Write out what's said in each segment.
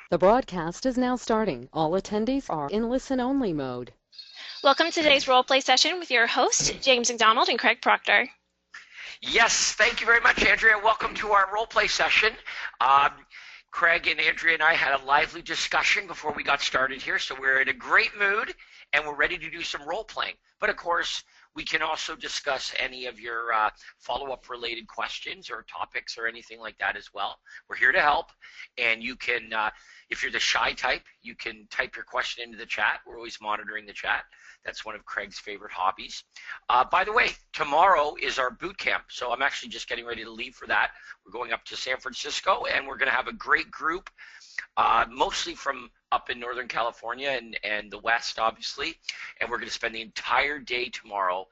The broadcast is now starting. All attendees are in listen-only mode. Welcome to today's role play session with your hosts, James McDonald and Craig Proctor. Yes, thank you very much, Andrea. Welcome to our role play session. Craig and Andrea and I had a lively discussion before we got started here, so we're in a great mood and we're ready to do some role playing. But of course, we can also discuss any of your follow-up related questions or topics or anything like that as well. We're here to help, and you can, if you're the shy type, you can type your question into the chat. We're always monitoring the chat. That's one of Craig's favorite hobbies. By the way, tomorrow is our boot camp, so I'm actually just getting ready to leave for that. We're going up to San Francisco, and we're going to have a great group, mostly from up in Northern California and the West, obviously, and we're going to spend the entire day tomorrow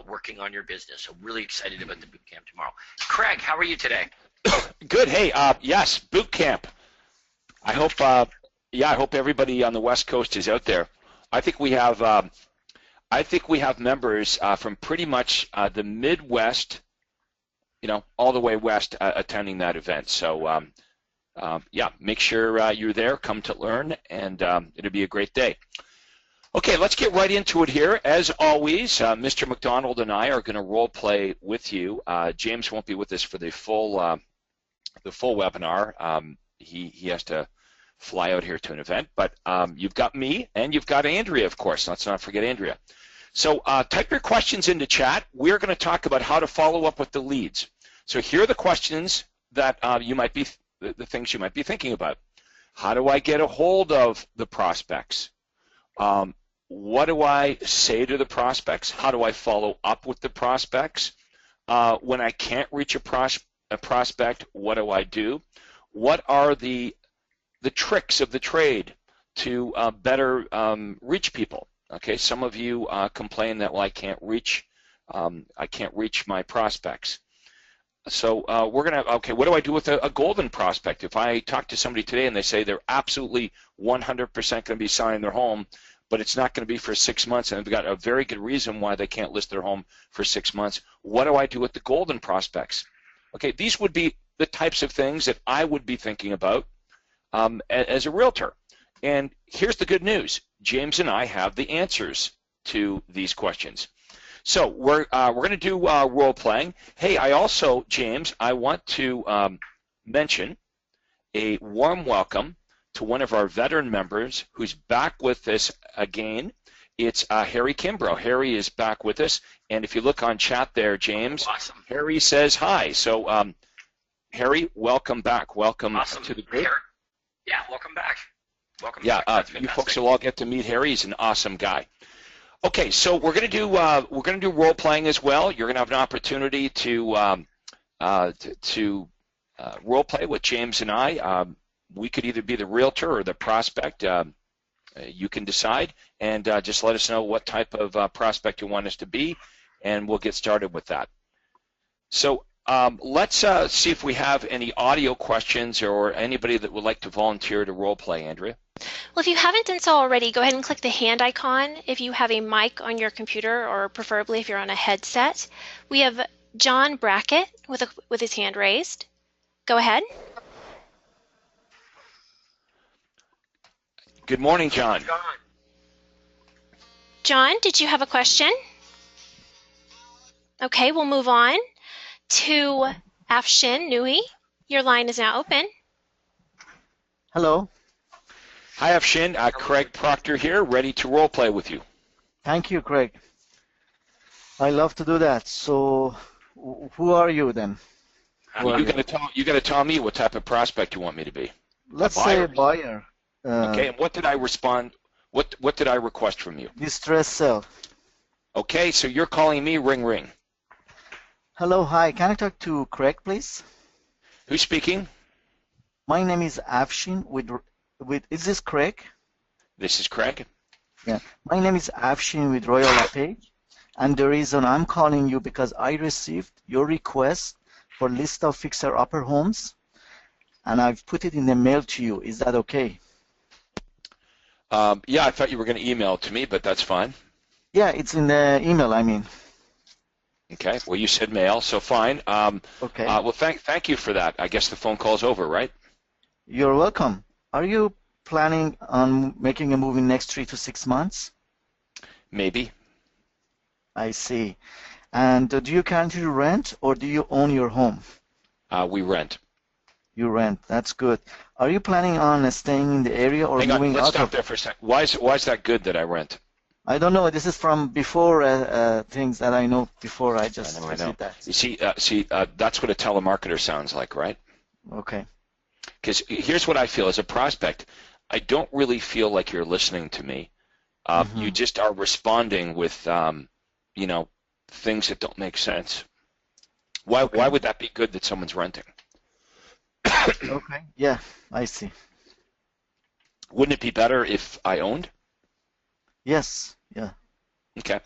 working on your business. So really excited about the boot camp tomorrow. Craig, how are you today? Good. Hey, yes, boot camp. I hope, I hope everybody on the West Coast is out there. I think we have members from pretty much the Midwest, all the way west attending that event. So, make sure you're there. Come to learn, and it'll be a great day. Okay, let's get right into it here. As always, Mr. McDonald and I are going to role play with you. James won't be with us for the full webinar. He has to fly out here to an event, but you've got me and you've got Andrea, of course. Let's not forget Andrea. So type your questions into chat. We're going to talk about how to follow up with the leads. So here are the questions that the things you might be thinking about. How do I get a hold of the prospects? What do I say to the prospects? How do I follow up with the prospects? When I can't reach a prospect, what do I do? What are the tricks of the trade to better reach people? Okay, some of you complain that, well, I can't reach my prospects. So what do I do with a golden prospect? If I talk to somebody today and they say they're absolutely 100% going to be selling their home, but it's not going to be for 6 months, and they've got a very good reason why they can't list their home for 6 months, what do I do with the golden prospects? Okay, these would be the types of things that I would be thinking about as a realtor. And here's the good news. James and I have the answers to these questions. So we're going to do role playing. Hey, James, I want to mention a warm welcome to one of our veteran members who's back with us again. It's Harry Kimbrough. Harry is back with us, and if you look on chat there, James, awesome. Harry says hi. So Harry, welcome back. Welcome to the group. Yeah, welcome back. Welcome back. Yeah, you folks will all get to meet Harry. He's an awesome guy. Okay, so we're going to do role playing as well. You're going to have an opportunity to role play with James and I. We could either be the realtor or the prospect. You can decide, and just let us know what type of prospect you want us to be, and we'll get started with that. So let's see if we have any audio questions or anybody that would like to volunteer to role play, Andrea. Well, if you haven't done so already, go ahead and click the hand icon if you have a mic on your computer, or preferably if you're on a headset. We have John Brackett with his hand raised. Go ahead. Good morning, John. John, did you have a question? Okay, we'll move on to Afshin Nui. Your line is now open. Hello. Hi, Afshin. Craig Proctor here, ready to role play with you. Thank you, Craig. I love to do that. So, who are you then? You got to tell me what type of prospect you want me to be. Let's say a buyer. Okay, and what did I respond? What did I request from you? Distress sell. Okay, so you're calling me ring ring. Hello, hi. Can I talk to Craig, please? Who's speaking? My name is Afshin is this Craig? This is Craig. Yeah. My name is Afshin with Royal LePage, and the reason I'm calling you because I received your request for list of fixer-upper homes, and I've put it in the mail to you. Is that okay? Yeah, I thought you were going to email it to me, but that's fine. Yeah, it's in the email, I mean. Okay, well, you said mail, so fine. Okay. Well, thank you for that. I guess the phone call's over, right? You're welcome. Are you planning on making a move in next 3 to 6 months? Maybe. I see. And do you currently rent or do you own your home? We rent. You rent. That's good. Are you planning on staying in the area or Hang on, moving let's out stop of? there for a second. Why is that good that I rent? I don't know. This is from before things that I know before. I I just know. did that. You see, that's what a telemarketer sounds like, right? Okay. Because here's what I feel as a prospect. I don't really feel like you're listening to me. You just are responding with, things that don't make sense. Why would that be good that someone's renting? Okay. Yeah, I see. Wouldn't it be better if I owned? Yes. Yeah. Okay.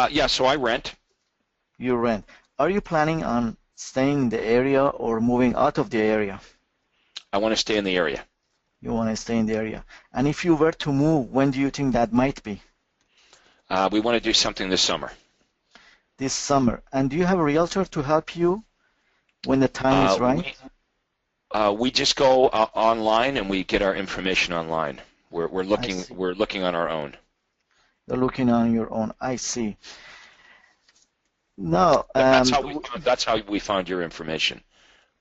Yeah, so I rent. You rent. Are you planning on staying in the area or moving out of the area? I want to stay in the area. You want to stay in the area. And if you were to move, when do you think that might be? We want to do something this summer. This summer. And do you have a realtor to help you when the time is right? We just go online and we get our information online. We're looking on our own. You're looking on your own. I see. No. That's how we found your information.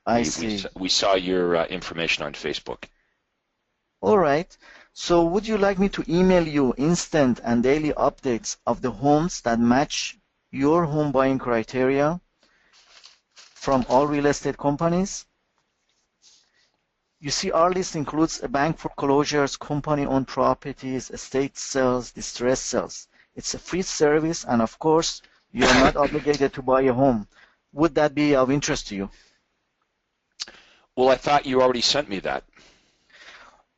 I see. We saw your information on Facebook. All right. So would you like me to email you instant and daily updates of the homes that match your home buying criteria from all real estate companies? You see, our list includes a bank foreclosures, company-owned properties, estate sales, distress sales. It's a free service, and of course, you are not obligated to buy a home. Would that be of interest to you? Well, I thought you already sent me that.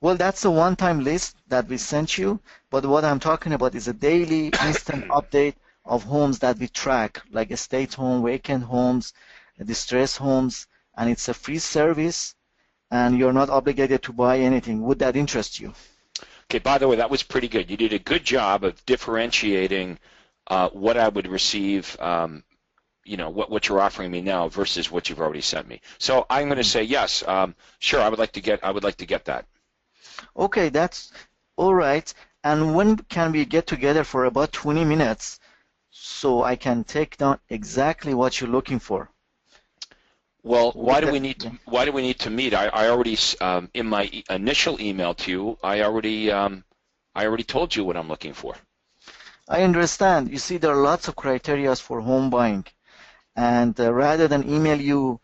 Well, that's a one-time list that we sent you, but what I'm talking about is a daily instant update of homes that we track, like estate home, vacant homes, distress homes, and it's a free service, and you're not obligated to buy anything. Would that interest you? Okay, by the way, that was pretty good. You did a good job of differentiating what I would receive, what you're offering me now versus what you've already sent me. So I'm going to say yes. Sure, I would like to get that. Okay, that's all right. And when can we get together for about 20 minutes so I can take down exactly what you're looking for? Well, why do we need to meet? I already in my initial email to you, I already told you what I'm looking for. I understand. You see, there are lots of criteria for home buying, and rather than email you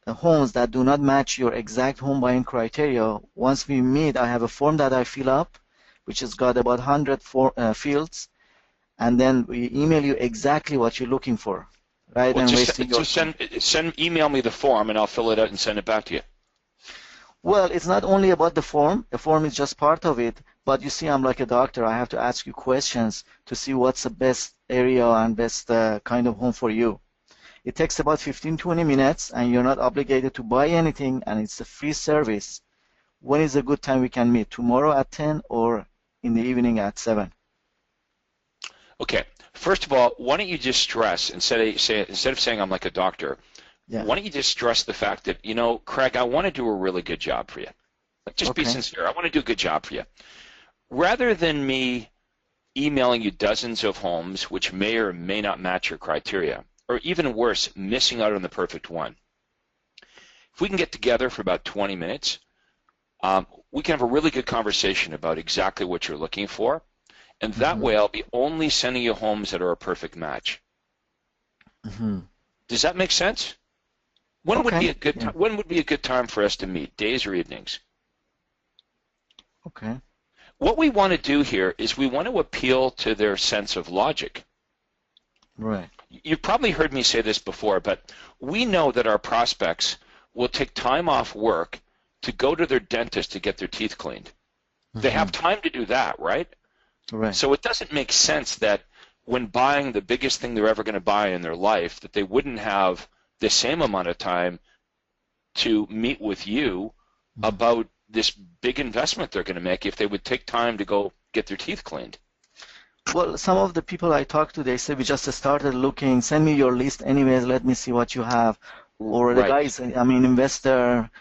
homes that do not match your exact home buying criteria, once we meet, I have a form that I fill up, which has got about 100 fields, and then we email you exactly what you're looking for. Right, well, just email me the form and I'll fill it out and send it back to you. Well, it's not only about the form. The form is just part of it. But you see, I'm like a doctor. I have to ask you questions to see what's the best area and best kind of home for you. It takes about 15-20 minutes, and you're not obligated to buy anything, and it's a free service. When is a good time we can meet? Tomorrow at 10 or in the evening at 7? Okay. First of all, why don't you just stress, instead of saying I'm like a doctor, why don't you just stress the fact that, Craig, I want to do a really good job for you. Like, just be sincere. I want to do a good job for you. Rather than me emailing you dozens of homes which may or may not match your criteria, or even worse, missing out on the perfect one, if we can get together for about 20 minutes, we can have a really good conversation about exactly what you're looking for. And that way, I'll be only sending you homes that are a perfect match. Does that make sense? When would be a good time? When would be a good time for us to meet? Days or evenings? Okay. What we want to do here is we want to appeal to their sense of logic. Right. You've probably heard me say this before, but we know that our prospects will take time off work to go to their dentist to get their teeth cleaned. They have time to do that, right? Right. So it doesn't make sense that when buying the biggest thing they're ever going to buy in their life, that they wouldn't have the same amount of time to meet with you about this big investment they're going to make if they would take time to go get their teeth cleaned. Well, some of the people I talked to, they said, we just started looking, send me your list anyways, let me see what you have. Or the guys, investor,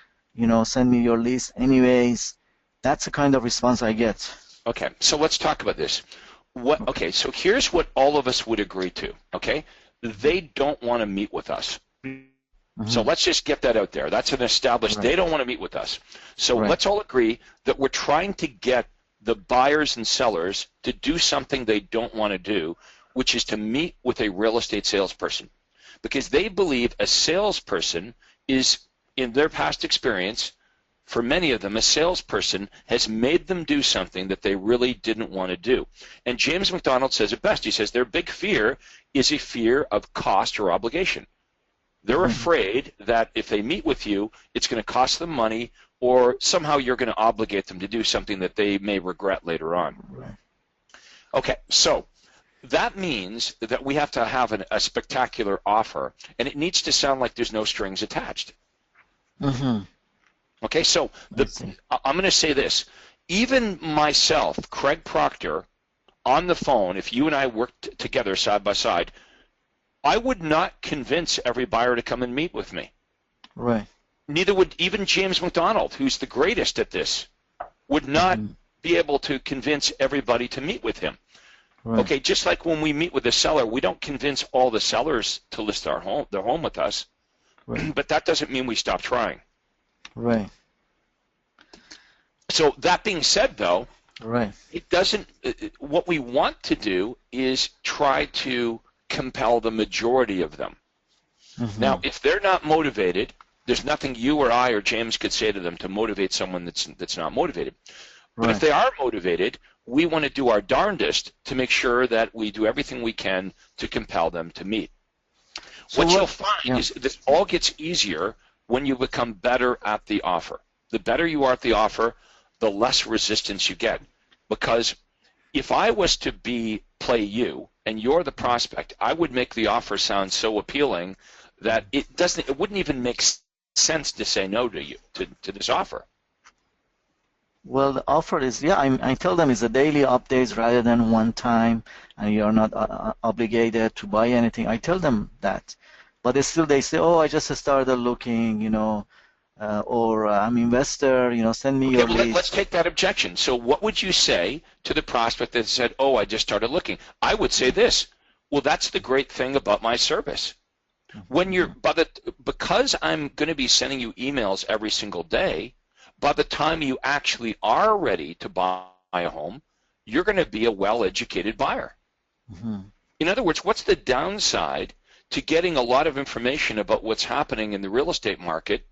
send me your list anyways. That's the kind of response I get. Okay, so let's talk about this. Okay, so here's what all of us would agree to, okay? They don't want to meet with us. So let's just get that out there. That's an established, they don't want to meet with us. So let's all agree that we're trying to get the buyers and sellers to do something they don't want to do, which is to meet with a real estate salesperson. Because they believe a salesperson is, in their past experience, for many of them, a salesperson has made them do something that they really didn't want to do. And James McDonald says it best. He says their big fear is a fear of cost or obligation. They're afraid that if they meet with you, it's going to cost them money, or somehow you're going to obligate them to do something that they may regret later on. Okay, so that means that we have to have a spectacular offer, and it needs to sound like there's no strings attached. Okay, so I'm going to say this. Even myself, Craig Proctor, on the phone, if you and I worked together side by side, I would not convince every buyer to come and meet with me. Right. Neither would even James McDonald, who's the greatest at this, would not be able to convince everybody to meet with him. Right. Okay, just like when we meet with a seller, we don't convince all the sellers to list their home with us, but that doesn't mean we stop trying. Right. So that being said, though, it doesn't. What we want to do is try to compel the majority of them. Now, if they're not motivated, there's nothing you or I or James could say to them to motivate someone that's not motivated. But if they are motivated, we want to do our darndest to make sure that we do everything we can to compel them to meet. So what you'll find is this all gets easier when you become better at the offer. The better you are at the offer, the less resistance you get. Because if I was to play you and you're the prospect, I would make the offer sound so appealing that it wouldn't even make sense to say no to you, to this offer. Well, the offer is, I tell them it's a daily updates rather than one time, and you're not obligated to buy anything. I tell them that. But they say, oh, I just started looking, or I'm investor, send me your list. Let's take that objection. So what would you say to the prospect that said, oh, I just started looking? I would say this, well, that's the great thing about my service. Because I'm going to be sending you emails every single day, by the time you actually are ready to buy a home, you're going to be a well-educated buyer. In other words, what's the downside to getting a lot of information about what's happening in the real estate market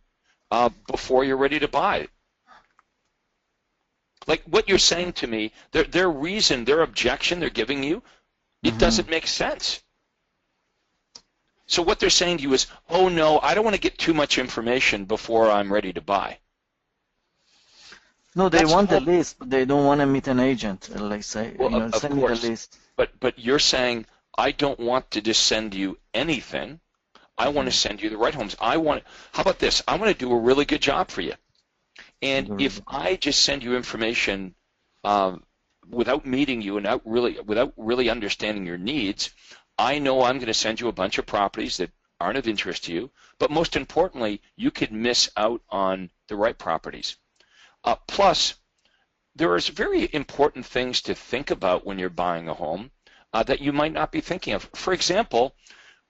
before you're ready to buy? Like what you're saying to me, their reason, their objection they're giving you, it doesn't make sense. So what they're saying to you is, oh no, I don't want to get too much information before I'm ready to buy. No, they want the list, but they don't want to meet an agent. Like say, send me the list. But you're saying, I don't want to just send you anything. I want to send you the right homes. How about this? I want to do a really good job for you. And if I just send you information without meeting you and without really understanding your needs, I know I'm going to send you a bunch of properties that aren't of interest to you. But most importantly, you could miss out on the right properties. Plus, there is very important things to think about when you're buying a home that you might not be thinking of. For example,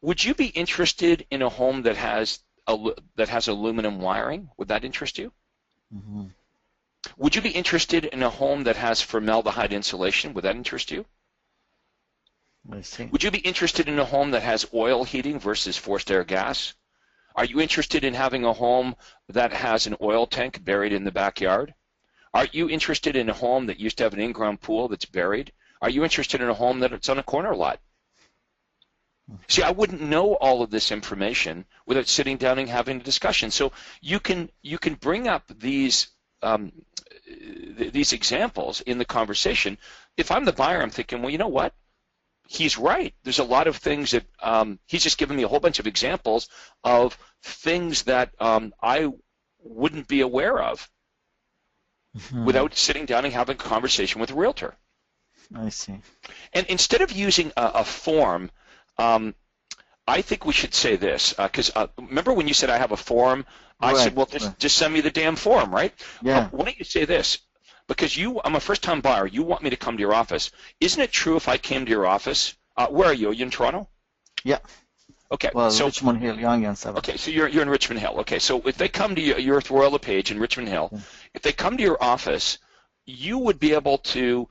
would you be interested in a home that has aluminum wiring? Would that interest you? Would you be interested in a home that has formaldehyde insulation? Would that interest you? I see. Would you be interested in a home that has oil heating versus forced air gas? Are you interested in having a home that has an oil tank buried in the backyard? Are you interested in a home that used to have an in-ground pool that's buried? Are you interested in a home that's on a corner lot? See, I wouldn't know all of this information without sitting down and having a discussion. So you can bring up these examples in the conversation. If I'm the buyer, I'm thinking, well, you know what? He's right. There's a lot of things that he's just given me a whole bunch of examples of things that I wouldn't be aware of without sitting down and having a conversation with a realtor. I see. And instead of using a form, I think we should say this, because remember when you said I have a form? I said, well, just send me the damn form, right? Yeah. Why don't you say this? because I'm a first-time buyer. You want me to come to your office. Isn't it true if I came to your office? Where are you? Are you in Toronto? Yeah. Okay. Well, so Richmond Hill, Yonge and 7. okay, so you're in Richmond Hill. Okay, so if they come to you, you're at Royal LePage in Richmond Hill. Yeah. If they come to your office, you would be able to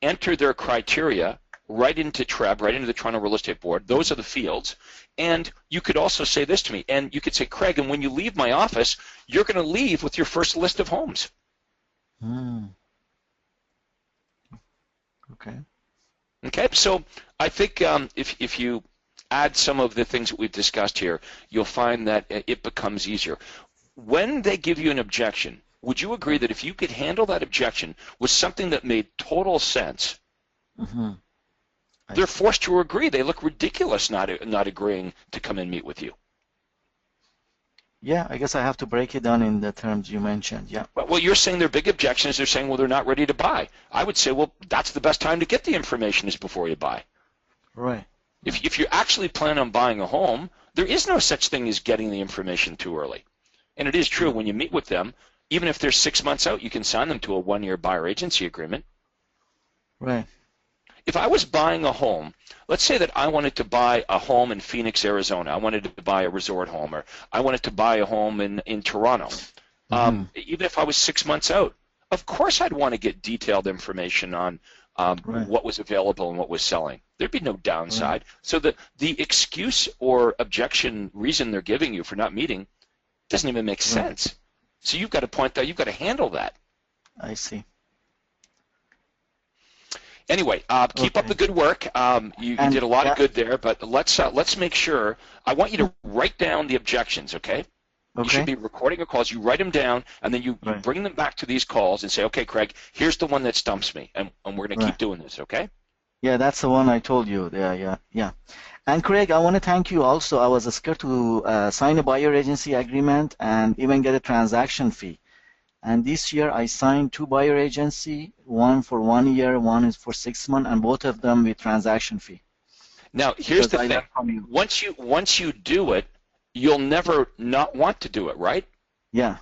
enter their criteria right into TREB, right into the Toronto Real Estate Board. Those are the fields. And you could also say this to me, and you could say, Craig, and when you leave my office, you're going to leave with your first list of homes. Okay. Okay, so I think if you add some of the things that we've discussed here, you'll find that it becomes easier. When they give you an objection, would you agree that if you could handle that objection with something that made total sense, they're forced to agree? They look ridiculous not agreeing to come and meet with you. Yeah, I guess I have to break it down in the terms you mentioned. Yeah. Well, you're saying their big objection is they're saying, well, they're not ready to buy. I would say, well, that's the best time to get the information is before you buy. Right. If you actually plan on buying a home, there is no such thing as getting the information too early. And it is true, when you meet with them, even if they're 6 months out, you can sign them to a 1-year buyer agency agreement. Right. If I was buying a home, let's say that I wanted to buy a home in Phoenix, Arizona. I wanted to buy a resort home, or I wanted to buy a home in Toronto. Even if I was 6 months out, of course I'd want to get detailed information on what was available and what was selling. There'd be no downside. So the excuse or objection reason they're giving you for not meeting doesn't even make sense. So you've got to point that, you've got to handle that. I see. Anyway, keep up the good work. You did a lot of good there, but let's make sure. I want you to write down the objections, okay? You should be recording your calls. You write them down, and then you bring them back to these calls and say, okay, Craig, here's the one that stumps me, and we're going to keep doing this, okay? Yeah, that's the one I told you. Yeah. And Craig, I want to thank you also. I was scared to sign a buyer agency agreement and even get a transaction fee. And this year I signed 2 buyer agency, one for 1 year, one is for 6 months, and both of them with transaction fee. Now, here's the thing. Once you do it, you'll never not want to do it, right? Yeah.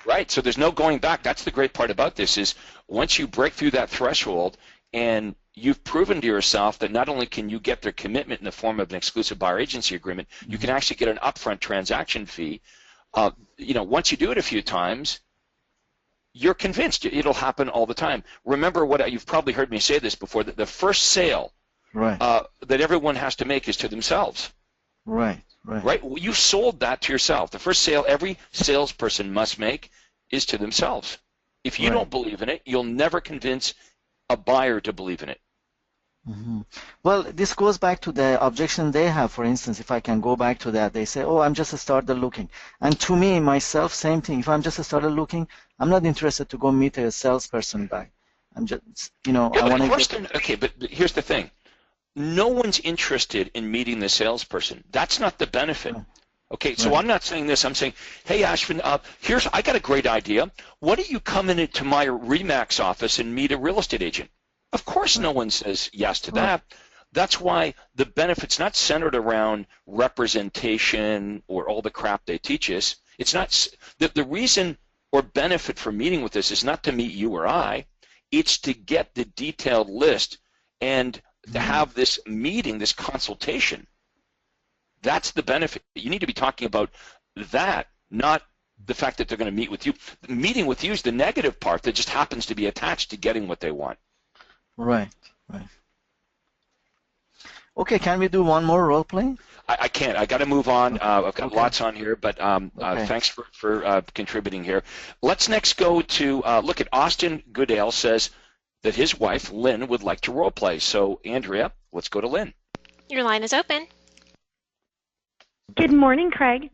Right, so there's no going back. That's the great part about this is once you break through that threshold and you've proven to yourself that not only can you get their commitment in the form of an exclusive buyer agency agreement, you can actually get an upfront transaction fee. Once you do it a few times, you're convinced it'll happen all the time. Remember what you've probably heard me say this before, that the first sale that everyone has to make is to themselves. Right? You sold that to yourself. The first sale every salesperson must make is to themselves. If you don't believe in it, you'll never convince a buyer to believe in it. Well, this goes back to the objection they have. For instance, if I can go back to that, they say, oh, I'm just started looking. And to me, myself, same thing. If I'm just started looking, I'm not interested to go meet a salesperson back. I'm just, I want to get... Okay, but here's the thing. No one's interested in meeting the salesperson. That's not the benefit. Okay, so I'm not saying this. I'm saying, hey, Ashvin, I got a great idea. Why don't you come into my RE/MAX office and meet a real estate agent? Of course no one says yes to that. That's why the benefit's not centered around representation or all the crap they teach us. It's not the reason or benefit for meeting with us is not to meet you or I. It's to get the detailed list and to have this meeting, this consultation. That's the benefit. You need to be talking about that, not the fact that they're going to meet with you. Meeting with you is the negative part that just happens to be attached to getting what they want. Right. Okay, can we do one more role play? I can't. I got to move on. I've got lots on here, but thanks for contributing here. Let's next go to look at Austin Goodale says that his wife Lynn would like to role play. So Andrea, let's go to Lynn. Your line is open. Good morning, Craig.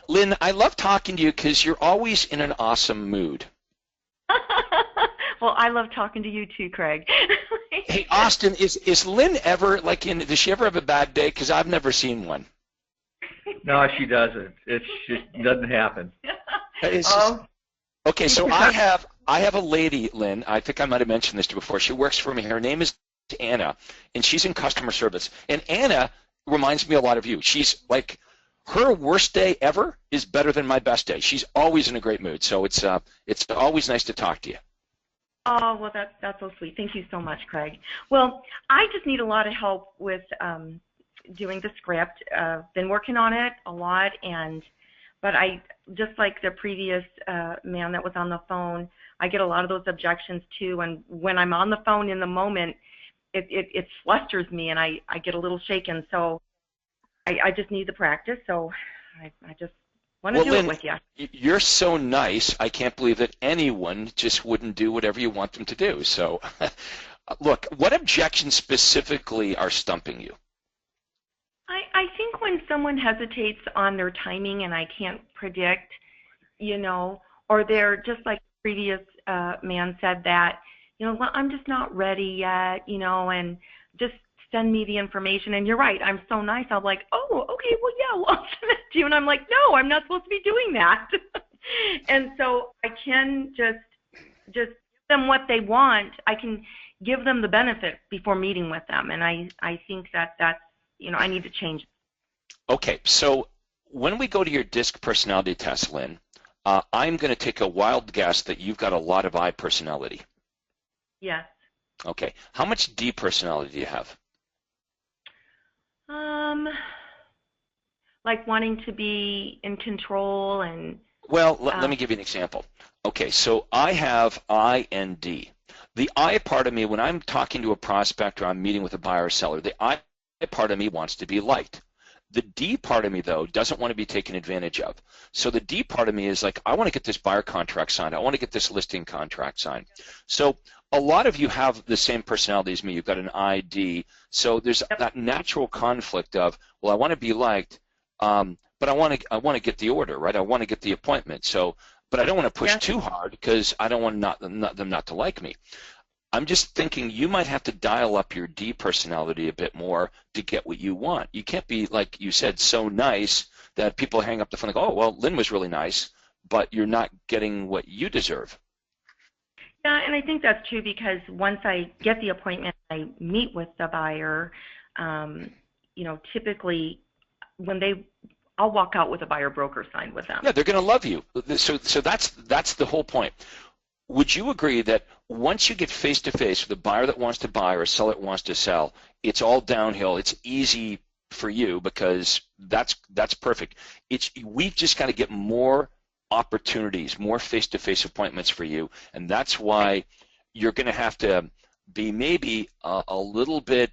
Lynn, I love talking to you because you're always in an awesome mood. Well, I love talking to you too, Craig. Hey, Austin, is Lynn ever does she ever have a bad day? Because I've never seen one. No, she doesn't. It doesn't happen. Okay, so I have a lady, Lynn. I think I might have mentioned this to you before. She works for me. Her name is Anna, and she's in customer service. And Anna reminds me a lot of you. She's like, her worst day ever is better than my best day. She's always in a great mood. So it's always nice to talk to you. Oh, well, that's so sweet. Thank you so much, Craig. Well, I just need a lot of help with doing the script. Been working on it a lot, but I just like the previous man that was on the phone. I get a lot of those objections too, and when I'm on the phone in the moment, it flusters me, and I get a little shaken. So I just need the practice. So I just want to do Lynn, it with you. You're so nice. I can't believe that anyone just wouldn't do whatever you want them to do. So, look, what objections specifically are stumping you? I think when someone hesitates on their timing and I can't predict, or they're just like the previous man said that, well, I'm just not ready yet, and just send me the information. And you're right, I'm so nice. I'm like, oh, okay, well, yeah, well, I'll send it to you. And I'm like, no, I'm not supposed to be doing that. And so I can just give them what they want. I can give them the benefit before meeting with them. And I think that's, I need to change. Okay, so when we go to your DISC personality test, Lynn, I'm going to take a wild guess that you've got a lot of I personality. Yes. Okay, how much D personality do you have? Like wanting to be in control and... Well, let me give you an example. Okay, so I have I and D. The I part of me, when I'm talking to a prospect or I'm meeting with a buyer or seller, the I part of me wants to be liked. The D part of me, though, doesn't want to be taken advantage of. So the D part of me is like, I want to get this buyer contract signed. I want to get this listing contract signed. So a lot of you have the same personality as me. You've got an ID. So there's that natural conflict of, well, I want to be liked, but I want to get the order, right? I want to get the appointment. So, but I don't want to push too hard because I don't want them not to like me. I'm just thinking you might have to dial up your D personality a bit more to get what you want. You can't be, like you said, so nice that people hang up the phone and go, oh, well, Lynn was really nice, but you're not getting what you deserve. Yeah, and I think that's true because once I get the appointment, I meet with the buyer, typically I'll walk out with a buyer broker signed with them. Yeah, they're going to love you. So that's the whole point. Would you agree that once you get face-to-face with a buyer that wants to buy or a seller that wants to sell, it's all downhill, it's easy for you because that's perfect. We've just got to get more opportunities, more face-to-face appointments for you, and that's why you're going to have to be maybe a little bit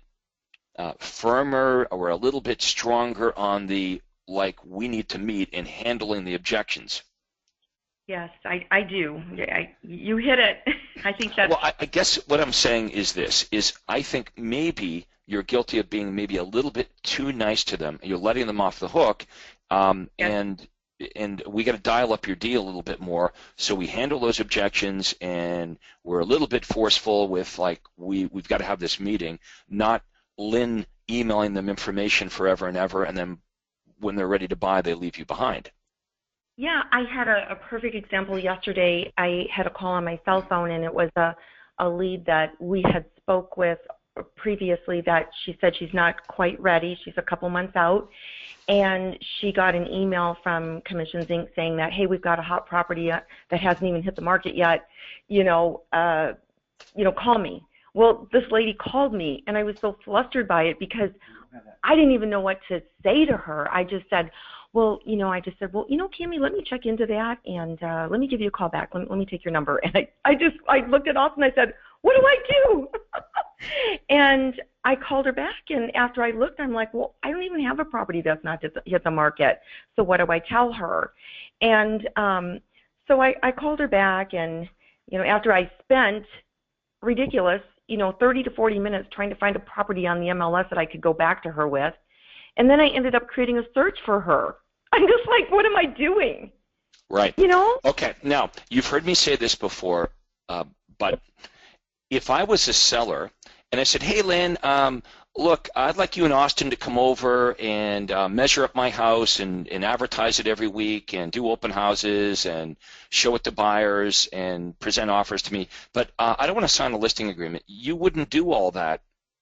firmer or a little bit stronger on the, like, we need to meet in handling the objections. Yes, I do. You hit it. I think that's... Well, I guess what I'm saying is this, is I think maybe you're guilty of being maybe a little bit too nice to them. You're letting them off the hook, and we got to dial up your D a little bit more so we handle those objections and we're a little bit forceful with, like, we've got to have this meeting, not Lynn emailing them information forever and ever, and then when they're ready to buy, they leave you behind. Yeah, I had a perfect example yesterday. I had a call on my cell phone, and it was a lead that we had spoke with previously that she said she's not quite ready. She's a couple months out, and she got an email from Commissions Inc. saying that, hey, we've got a hot property that hasn't even hit the market yet. Call me. Well, this lady called me, and I was so flustered by it because I didn't even know what to say to her. I just said, Kimmy, let me check into that, and let me give you a call back. Let me take your number. And I looked it off, and I said, what do I do? And I called her back, and after I looked, I'm like, well, I don't even have a property that's not hit the market, so what do I tell her? And so I called her back, and, after I spent ridiculous, 30 to 40 minutes trying to find a property on the MLS that I could go back to her with, and then I ended up creating a search for her. I'm just like, what am I doing? Right. Okay. Now, you've heard me say this before, but if I was a seller and I said, hey, Lynn, look, I'd like you in Austin to come over and measure up my house and advertise it every week and do open houses and show it to buyers and present offers to me, but I don't want to sign a listing agreement. You wouldn't do all that.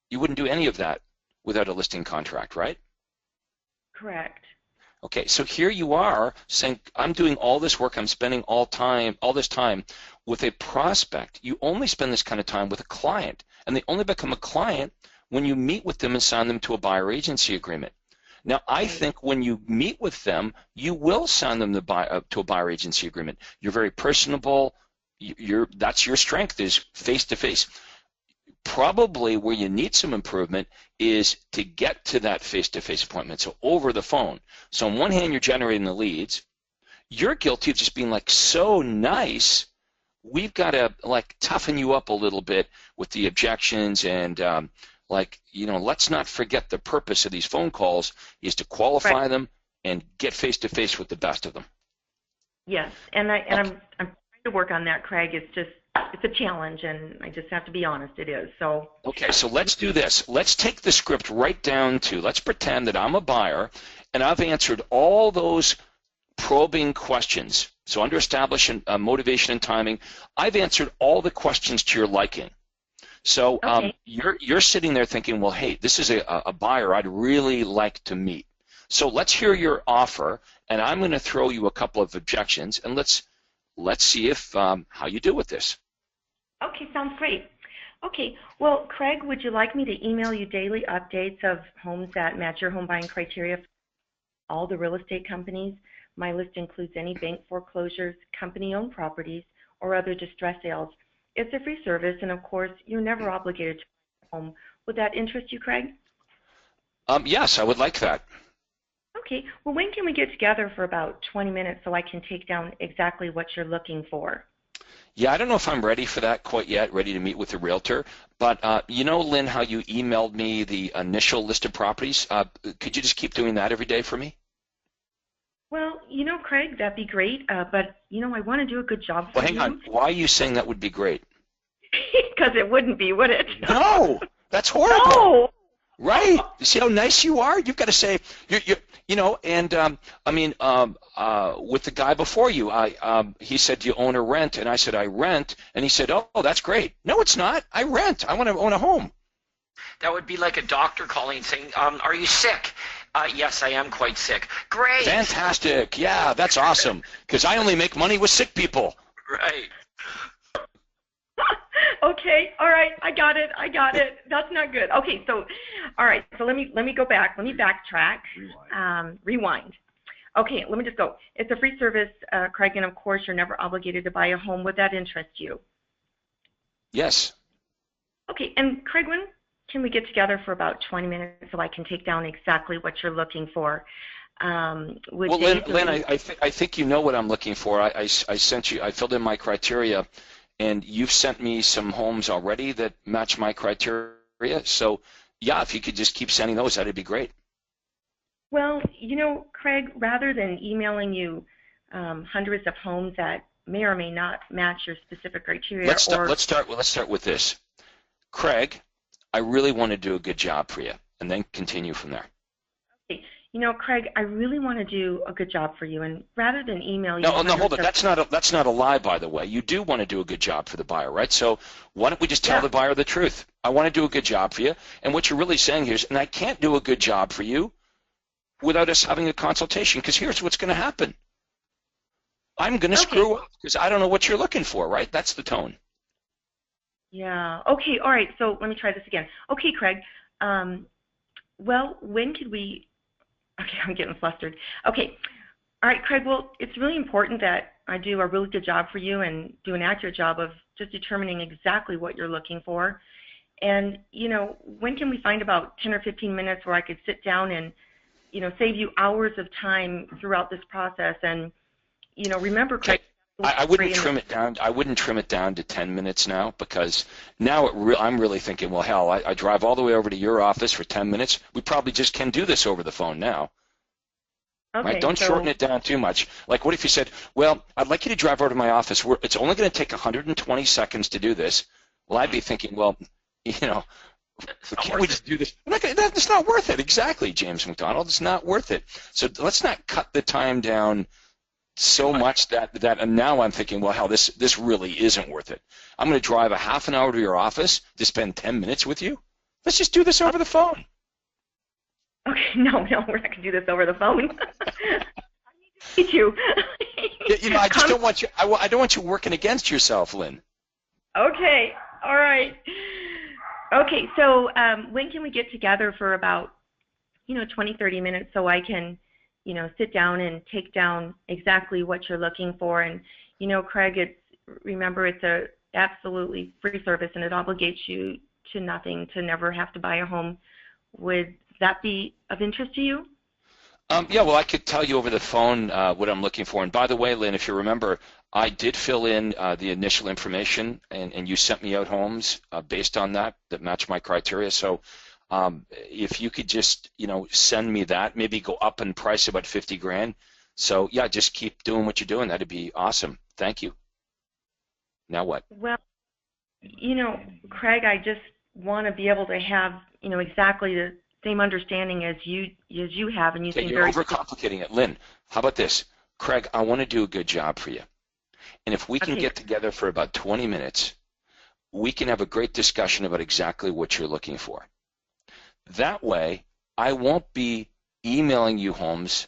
You wouldn't do any of that without a listing contract, right? Correct. Okay, so here you are saying, I'm doing all this work, I'm spending all this time With a prospect, you only spend this kind of time with a client, and they only become a client when you meet with them and sign them to a buyer agency agreement. Now, I think when you meet with them, you will sign them to a buyer agency agreement. You're very personable. That's your strength, is face-to-face. Probably where you need some improvement is to get to that face-to-face appointment, so over the phone. So on one hand, you're generating the leads. You're guilty of just being like so nice. We've got to like toughen you up a little bit with the objections and let's not forget the purpose of these phone calls is to qualify them and get face-to-face with the best of them. Yes, and I'm trying to work on that, Craig. It's a challenge, and I just have to be honest, it is. So okay, so let's do this. Let's take the script right down to, let's pretend that I'm a buyer and I've answered all those probing questions. So under establishing motivation and timing, I've answered all the questions to your liking. So you're sitting there thinking, well, hey, this is a buyer I'd really like to meet. So let's hear your offer, and I'm going to throw you a couple of objections, and let's see if how you do with this. Okay, sounds great. Okay, well, Craig, would you like me to email you daily updates of homes that match your home buying criteria for all the real estate companies? My list includes any bank foreclosures, company-owned properties, or other distress sales. It's a free service, and of course, you're never obligated to buy a home. Would that interest you, Craig? Yes, I would like that. Okay, well, when can we get together for about 20 minutes so I can take down exactly what you're looking for? Yeah, I don't know if I'm ready for that quite yet, ready to meet with a realtor. But you know, Lynn, how you emailed me the initial list of properties? Could you just keep doing that every day for me? Well, you know, Craig, that'd be great. But, you know, I want to do a good job for you. Well, hang on. Why are you saying that would be great? Because it wouldn't be, would it? No, that's horrible. No. Right. You see how nice you are? You've got to say, you know, and with the guy before you, he said, do you own or rent? And I said, I rent. And he said, oh, that's great. No, it's not. I rent. I want to own a home. That would be like a doctor calling saying, are you sick? Yes, I am quite sick. Great. Fantastic. Yeah, that's awesome. Because I only make money with sick people. Right. Okay, all right, I got it. That's not good. Okay, so, all right, so let me go back. Let me backtrack. Rewind. Okay, let me just go. It's a free service, Craig, and of course you're never obligated to buy a home. Would that interest you? Yes. Okay, and Craig, when can we get together for about 20 minutes so I can take down exactly what you're looking for? Well, Lynn, I think you know what I'm looking for. I sent you. I filled in my criteria. And you've sent me some homes already that match my criteria. So, yeah, if you could just keep sending those, that'd be great. Well, you know, Craig, rather than emailing you hundreds of homes that may or may not match your specific criteria, let's start with this. Craig, I really want to do a good job for you, and then continue from there. Okay. You know, Craig, I really want to do a good job for you, and rather than email you... No, hold on. That's not a lie, by the way. You do want to do a good job for the buyer, right? So why don't we just tell the buyer the truth? I want to do a good job for you, and what you're really saying here is, and I can't do a good job for you without us having a consultation, because here's what's going to happen. I'm going to screw up because I don't know what you're looking for, right? That's the tone. Yeah. Okay, all right, so let me try this again. Okay, Craig, well, when could we... Okay, I'm getting flustered. Okay. All right, Craig, well, it's really important that I do a really good job for you and do an accurate job of just determining exactly what you're looking for. And, you know, when can we find about 10 or 15 minutes where I could sit down and, you know, save you hours of time throughout this process? And, you know, remember, Craig, I wouldn't trim it down. I wouldn't trim it down to 10 minutes now, because now I'm really thinking, well, hell, I drive all the way over to your office for 10 minutes. We probably just can do this over the phone now. Okay, right? Don't shorten it down too much. Like, what if you said, well, I'd like you to drive over to my office. It's only going to take 120 seconds to do this. Well, I'd be thinking, well, you know, can't we just do this? It's not worth it. Exactly, James McDonald. It's not worth it. So let's not cut the time down so much that and now I'm thinking, well, hell, this really isn't worth it. I'm going to drive a half an hour to your office to spend 10 minutes with you. Let's just do this over the phone. Okay, no, we're not going to do this over the phone. I need Me too. I just don't want you. I don't want you working against yourself, Lynn. Okay. All right. Okay. So when can we get together for about 20, 30 minutes so I can sit down and take down exactly what you're looking for? And Craig, remember it's a absolutely free service and it obligates you to nothing, to never have to buy a home. Would that be of interest to you? Yeah, well, I could tell you over the phone what I'm looking for. And by the way, Lynn, if you remember, I did fill in the initial information, and you sent me out homes based on that match my criteria. So if you could just, send me that, maybe go up in price about 50 grand. So yeah, just keep doing what you're doing. That'd be awesome. Thank you. Now what? Well, Craig, I just want to be able to have, exactly the same understanding as you have, and you seem you're very overcomplicating it, Lynn. How about this, Craig? I want to do a good job for you, and if we can get together for about 20 minutes, we can have a great discussion about exactly what you're looking for. That way, I won't be emailing you homes,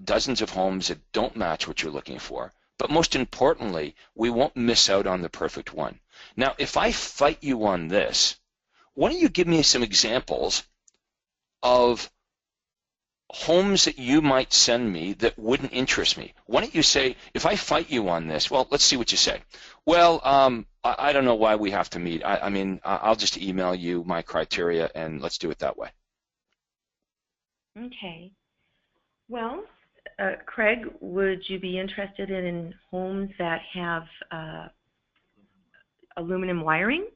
dozens of homes that don't match what you're looking for. But most importantly, we won't miss out on the perfect one. Now, if I fight you on this, why don't you give me some examples of homes that you might send me that wouldn't interest me? Why don't you say, if I fight you on this, well, let's see what you say. Well, I don't know why we have to meet. I mean, I'll just email you my criteria and let's do it that way. Okay. Well, Craig, would you be interested in homes that have aluminum wiring?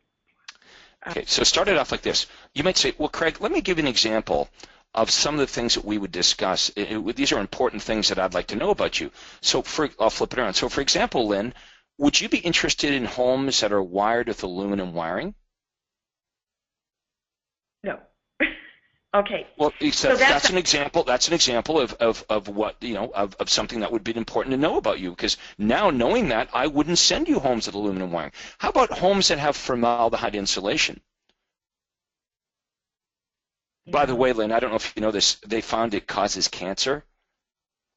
Okay, so start it off like this. You might say, well, Craig, let me give you an example of some of the things that we would discuss. These are important things that I'd like to know about you. So I'll flip it around. So for example, Lynn, would you be interested in homes that are wired with aluminum wiring? No. Okay. Well, so that's an example. That's an example of what of something that would be important to know about you. Because now knowing that, I wouldn't send you homes with aluminum wiring. How about homes that have formaldehyde insulation? Yeah. By the way, Lynn, I don't know if you know this. They found it causes cancer.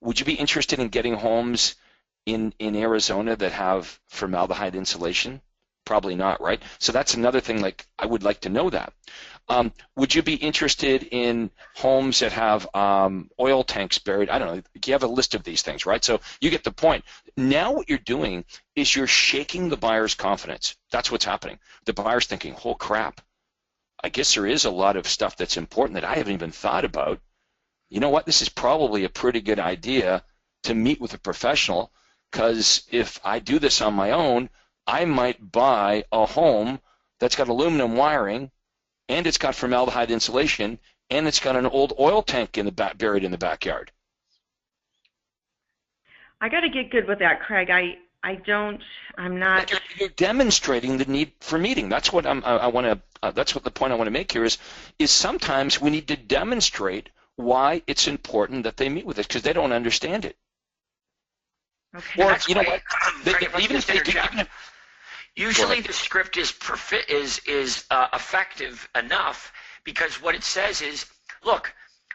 Would you be interested in getting homes in Arizona that have formaldehyde insulation? Probably not, right? So that's another thing. Like I would like to know that. Would you be interested in homes that have oil tanks buried? I don't know. You have a list of these things, right? So you get the point. Now what you're doing is you're shaking the buyer's confidence. That's what's happening. The buyer's thinking, oh, crap. I guess there is a lot of stuff that's important that I haven't even thought about. You know what? This is probably a pretty good idea to meet with a professional, because if I do this on my own, I might buy a home that's got aluminum wiring, and it's got formaldehyde insulation, and it's got an old oil tank in the buried in the backyard. I got to get good with that, Craig. I'm not. You're demonstrating the need for meeting. That's what that's what the point I want to make here is sometimes we need to demonstrate why it's important that they meet with us, because they don't understand it. Okay. Or that's you know what? Even if they do. Usually the script is effective enough, because what it says is, look,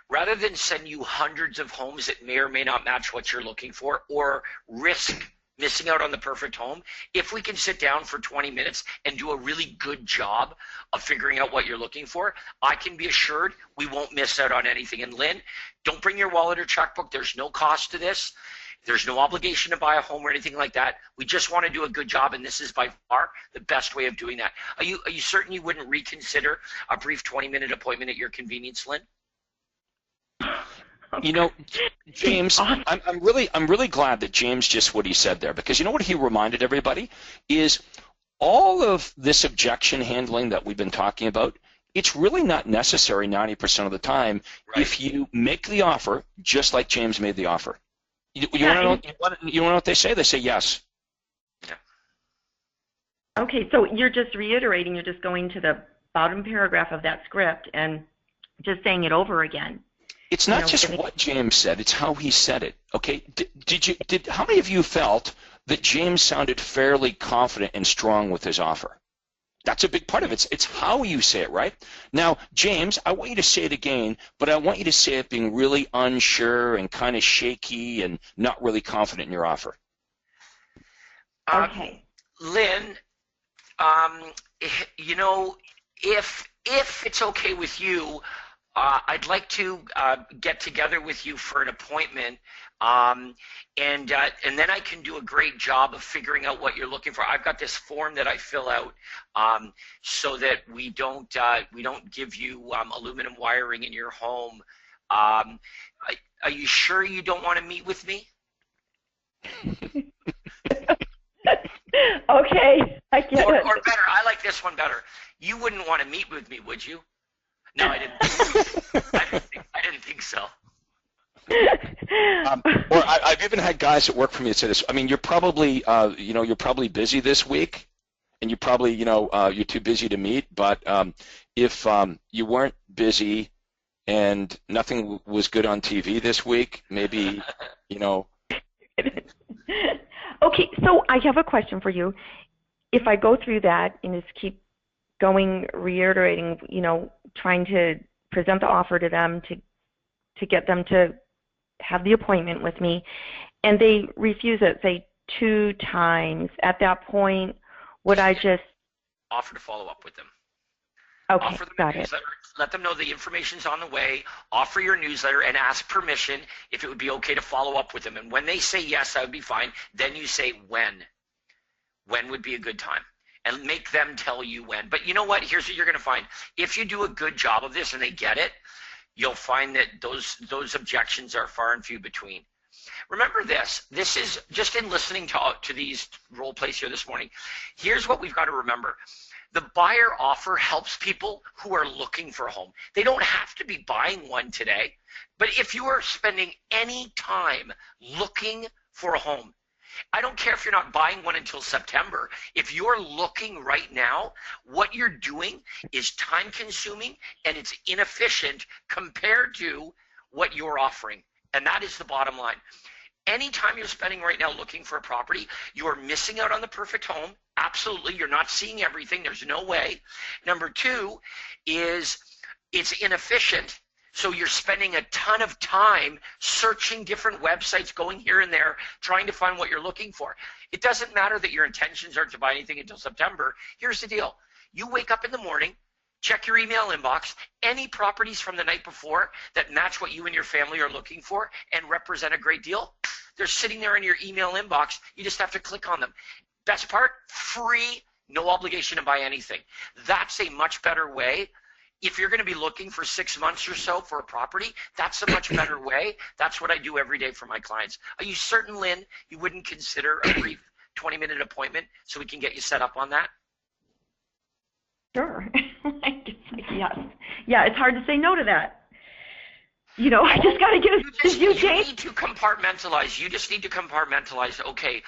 rather than send you hundreds of homes that may or may not match what you're looking for or risk missing out on the perfect home, if we can sit down for 20 minutes and do a really good job of figuring out what you're looking for, I can be assured we won't miss out on anything. And Lynn, don't bring your wallet or checkbook. There's no cost to this. There's no obligation to buy a home or anything like that. We just want to do a good job, and this is by far the best way of doing that. Are you certain you wouldn't reconsider a brief 20-minute appointment at your convenience, Lynn? You know, James, I'm really glad that James just what he said there, because you know what he reminded everybody is all of this objection handling that we've been talking about. It's really not necessary 90% of the time, right, if you make the offer just like James made the offer. You want to know what they say? They say yes. Yeah. Okay, so you're just reiterating, you're just going to the bottom paragraph of that script and just saying it over again. It's not just what James said, it's how he said it. Okay, how many of you felt that James sounded fairly confident and strong with his offer? That's a big part of it. It's how you say it, right? Now, James, I want you to say it again, but I want you to say it being really unsure and kind of shaky and not really confident in your offer. Okay. Lynn, you know, if it's okay with you, I'd like to get together with you for an appointment, and then I can do a great job of figuring out what you're looking for. I've got this form that I fill out so that we don't give you aluminum wiring in your home. Are you sure you don't want to meet with me? Okay, I get it. Or better, I like this one better. You wouldn't want to meet with me, would you? No, I didn't. I didn't think so. Or I've even had guys that work for me that say this. I mean, you're probably, you're probably busy this week, and you probably, you're too busy to meet. But if you weren't busy and nothing was good on TV this week, maybe, Okay, so I have a question for you. If I go through that and just keep going, reiterating, trying to present the offer to them to get them to have the appointment with me, and they refuse it, say 2 times, at that point, would I just offer to follow up with them? Okay, offer them got a it. newsletter, let them know the information's on the way, offer your newsletter, and ask permission if it would be okay to follow up with them. And when they say yes, that would be fine. Then you say when. When would be a good time? And make them tell you when. But you know what? Here's what you're going to find. If you do a good job of this and they get it, you'll find that those objections are far and few between. Remember this. This is just in listening to these role plays here this morning. Here's what we've got to remember. The buyer offer helps people who are looking for a home. They don't have to be buying one today. But if you are spending any time looking for a home, I don't care if you're not buying one until September. If you're looking right now, what you're doing is time consuming and it's inefficient compared to what you're offering. And that is the bottom line. Anytime you're spending right now looking for a property, you're missing out on the perfect home. Absolutely. You're not seeing everything. There's no way. Number 2 is it's inefficient. So you're spending a ton of time searching different websites, going here and there, trying to find what you're looking for. It doesn't matter that your intentions aren't to buy anything until September. Here's the deal. You wake up in the morning, check your email inbox, any properties from the night before that match what you and your family are looking for and represent a great deal, they're sitting there in your email inbox. You just have to click on them. Best part, free, no obligation to buy anything. That's a much better way. If you're going to be looking for 6 months or so for a property, that's a much better way. That's what I do every day for my clients. Are you certain, Lynn, you wouldn't consider a brief 20-minute appointment so we can get you set up on that? Sure. Yes. Yeah, it's hard to say no to that. I just got to get You need to compartmentalize. You just need to compartmentalize. Okay,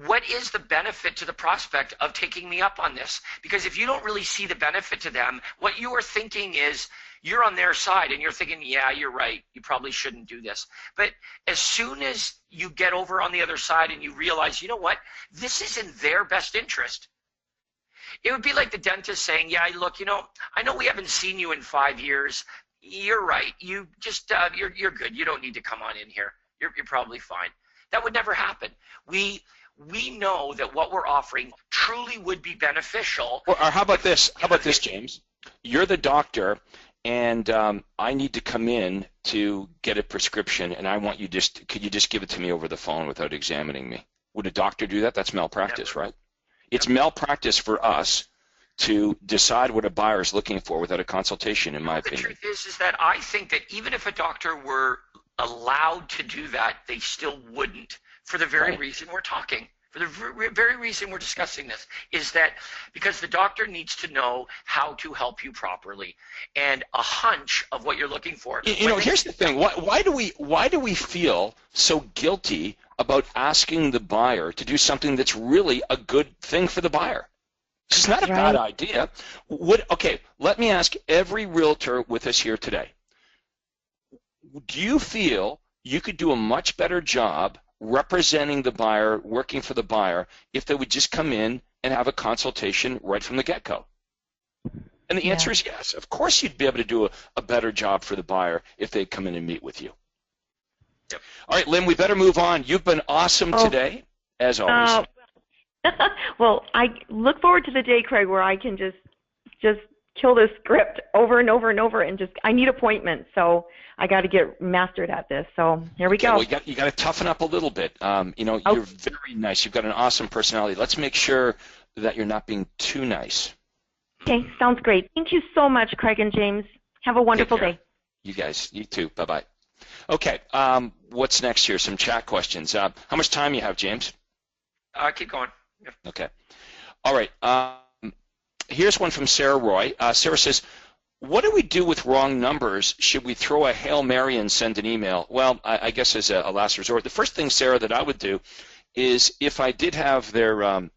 what is the benefit to the prospect of taking me up on this? Because if you don't really see the benefit to them, what you are thinking is you're on their side and you're thinking, yeah, you're right. You probably shouldn't do this. But as soon as you get over on the other side and you realize, you know what, this is in their best interest. It would be like the dentist saying, yeah, look, I know we haven't seen you in 5 years. You're right. You just, you're good. You don't need to come on in here. You're probably fine. That would never happen. We know that what we're offering truly would be beneficial. Or how about this? How about this, James? You're the doctor, and I need to come in to get a prescription, and I want you could you just give it to me over the phone without examining me? Would a doctor do that? That's malpractice, right? It's malpractice for us to decide what a buyer is looking for without a consultation, in my opinion. The truth is that I think that even if a doctor were allowed to do that, they still wouldn't, for the very reason we're talking. For the very reason we're discussing this, is that because the doctor needs to know how to help you properly and a hunch of what you're looking for. Here's the thing. Why do we feel so guilty about asking the buyer to do something that's really a good thing for the buyer? This is not a bad idea. Okay, let me ask every realtor with us here today. Do you feel you could do a much better job representing the buyer, working for the buyer, if they would just come in and have a consultation right from the get-go? And the answer is yes. Of course you'd be able to do a better job for the buyer if they come in and meet with you. Yep. All right, Lynn, we better move on. You've been awesome today, as always. Well, I look forward to the day, Craig, where I can just kill this script over and over and over, and I need appointments, so I got to get mastered at this. So here we go. Well, you got to toughen up a little bit. You're very nice. You've got an awesome personality. Let's make sure that you're not being too nice. Okay, sounds great. Thank you so much, Craig and James. Have a wonderful day. You guys, you too. Bye-bye. Okay, what's next here? Some chat questions. How much time you have, James? Keep going. Yep. Okay. All right. Here's one from Sarah Roy. Sarah says, what do we do with wrong numbers? Should we throw a Hail Mary and send an email? Well, I guess as a last resort, the first thing, Sarah, that I would do is if I did have their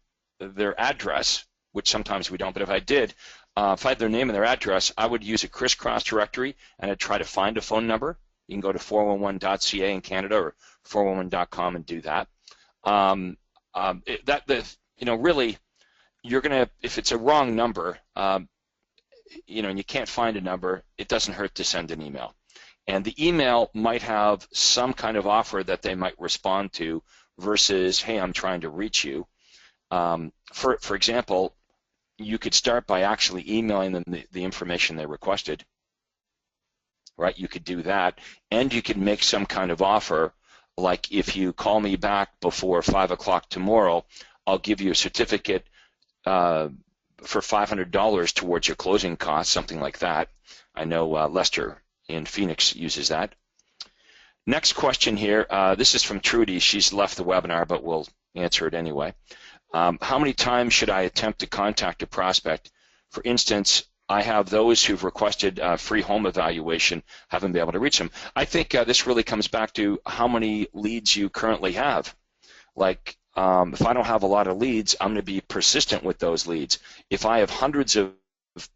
address, which sometimes we don't, but if I did, if I had their name and their address, I would use a crisscross directory and I'd try to find a phone number. You can go to 411.ca in Canada or 411.com and do that. Really, you're gonna, if it's a wrong number, and you can't find a number, it doesn't hurt to send an email. And the email might have some kind of offer that they might respond to versus, hey, I'm trying to reach you. For example, you could start by actually emailing them the information they requested, right? You could do that, and you could make some kind of offer, like if you call me back before 5 o'clock tomorrow, I'll give you a certificate for $500 towards your closing costs, something like that. I know Lester in Phoenix uses that. Next question here. This is from Trudy. She's left the webinar, but we'll answer it anyway. How many times should I attempt to contact a prospect? For instance, I have those who've requested free home evaluation, haven't been able to reach them. I think this really comes back to how many leads you currently have. Like, if I don't have a lot of leads, I'm going to be persistent with those leads. If I have hundreds of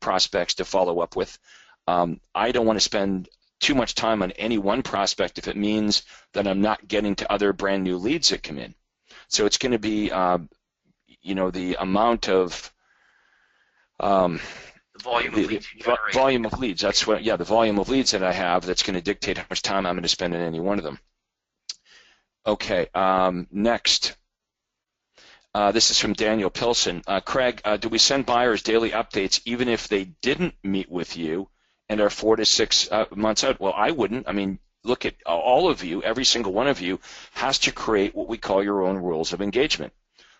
prospects to follow up with, I don't want to spend too much time on any one prospect if it means that I'm not getting to other brand new leads that come in. So it's going to be, the amount of The volume of leads you generate. Volume of leads. That's what. Yeah, the volume of leads that I have. That's going to dictate how much time I'm going to spend in any one of them. Okay. Next. This is from Daniel Pilson. Craig, do we send buyers daily updates even if they didn't meet with you and are 4 to 6 months out? Well, I wouldn't. I mean, look at all of you. Every single one of you has to create what we call your own rules of engagement.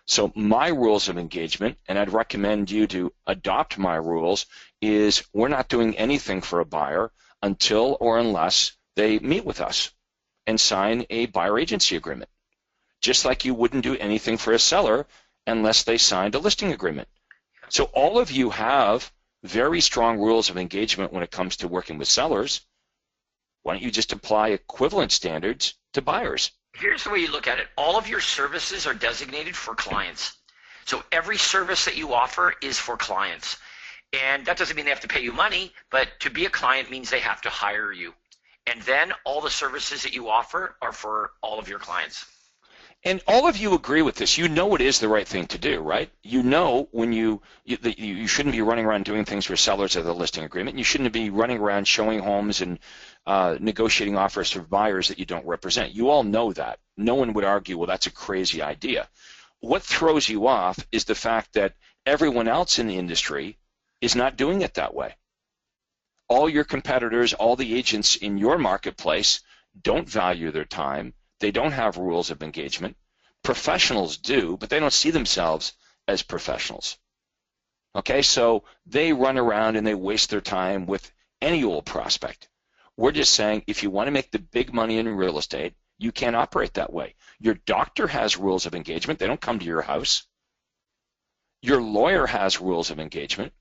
So my rules of engagement, and I'd recommend you to adopt my rules, is we're not doing anything for a buyer until or unless they meet with us and sign a buyer agency agreement. Just like you wouldn't do anything for a seller unless they signed a listing agreement. So all of you have very strong rules of engagement when it comes to working with sellers. Why don't you just apply equivalent standards to buyers? Here's the way you look at it. All of your services are designated for clients. So every service that you offer is for clients. And that doesn't mean they have to pay you money, but to be a client means they have to hire you. And then all the services that you offer are for all of your clients. And all of you agree with this. You know it is the right thing to do, right? You know when you shouldn't be running around doing things for sellers of the listing agreement. You shouldn't be running around showing homes and negotiating offers for buyers that you don't represent. You all know that. No one would argue, well, that's a crazy idea. What throws you off is the fact that everyone else in the industry is not doing it that way. All your competitors, all the agents in your marketplace don't value their time. They don't have rules of engagement. Professionals do, but they don't see themselves as professionals. Okay, so they run around and they waste their time with any old prospect. We're just saying if you want to make the big money in real estate, you can't operate that way. Your doctor has rules of engagement. They don't come to your house. Your lawyer has rules of engagement.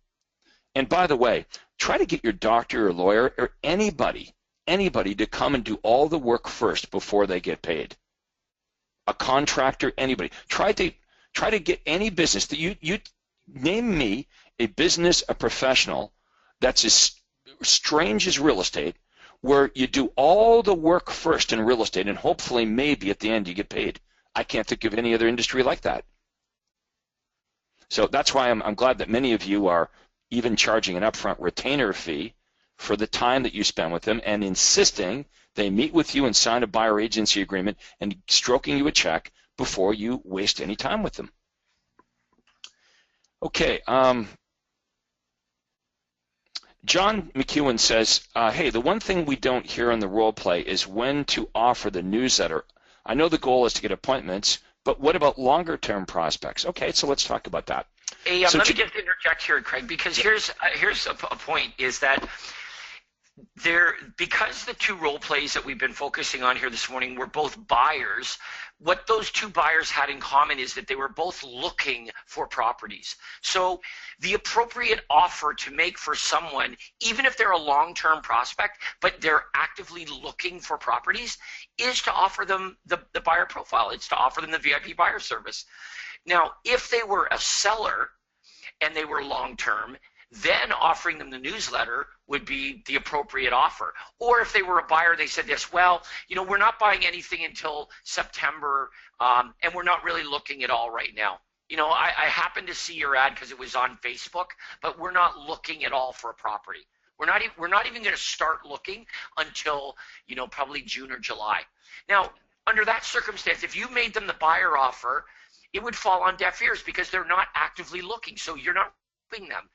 And by the way, try to get your doctor or lawyer or anybody to come and do all the work first before they get paid. A contractor, anybody. Try to get any business that you name me a business, a professional that's as strange as real estate, where you do all the work first in real estate and hopefully maybe at the end you get paid. I can't think of any other industry like that. So that's why I'm glad that many of you are even charging an upfront retainer fee for the time that you spend with them and insisting they meet with you and sign a buyer agency agreement and stroking you a check before you waste any time with them. Okay. John McEwen says, hey, the one thing we don't hear on the role play is when to offer the newsletter. I know the goal is to get appointments, but what about longer term prospects? Okay, so let's talk about that. Hey, let me just interject here, Craig, because here's a point is that because the two role plays that we've been focusing on here this morning were both buyers, what those two buyers had in common is that they were both looking for properties. So the appropriate offer to make for someone, even if they're a long-term prospect, but they're actively looking for properties, is to offer them the buyer profile. It's to offer them the VIP buyer service. Now, if they were a seller and they were long-term, then offering them the newsletter would be the appropriate offer. Or if they were a buyer, they said this, well, we're not buying anything until September, and we're not really looking at all right now. I happened to see your ad because it was on Facebook, but we're not looking at all for a property. We're not even going to start looking until, probably June or July. Now, under that circumstance, if you made them the buyer offer, it would fall on deaf ears because they're not actively looking, so you're not helping them.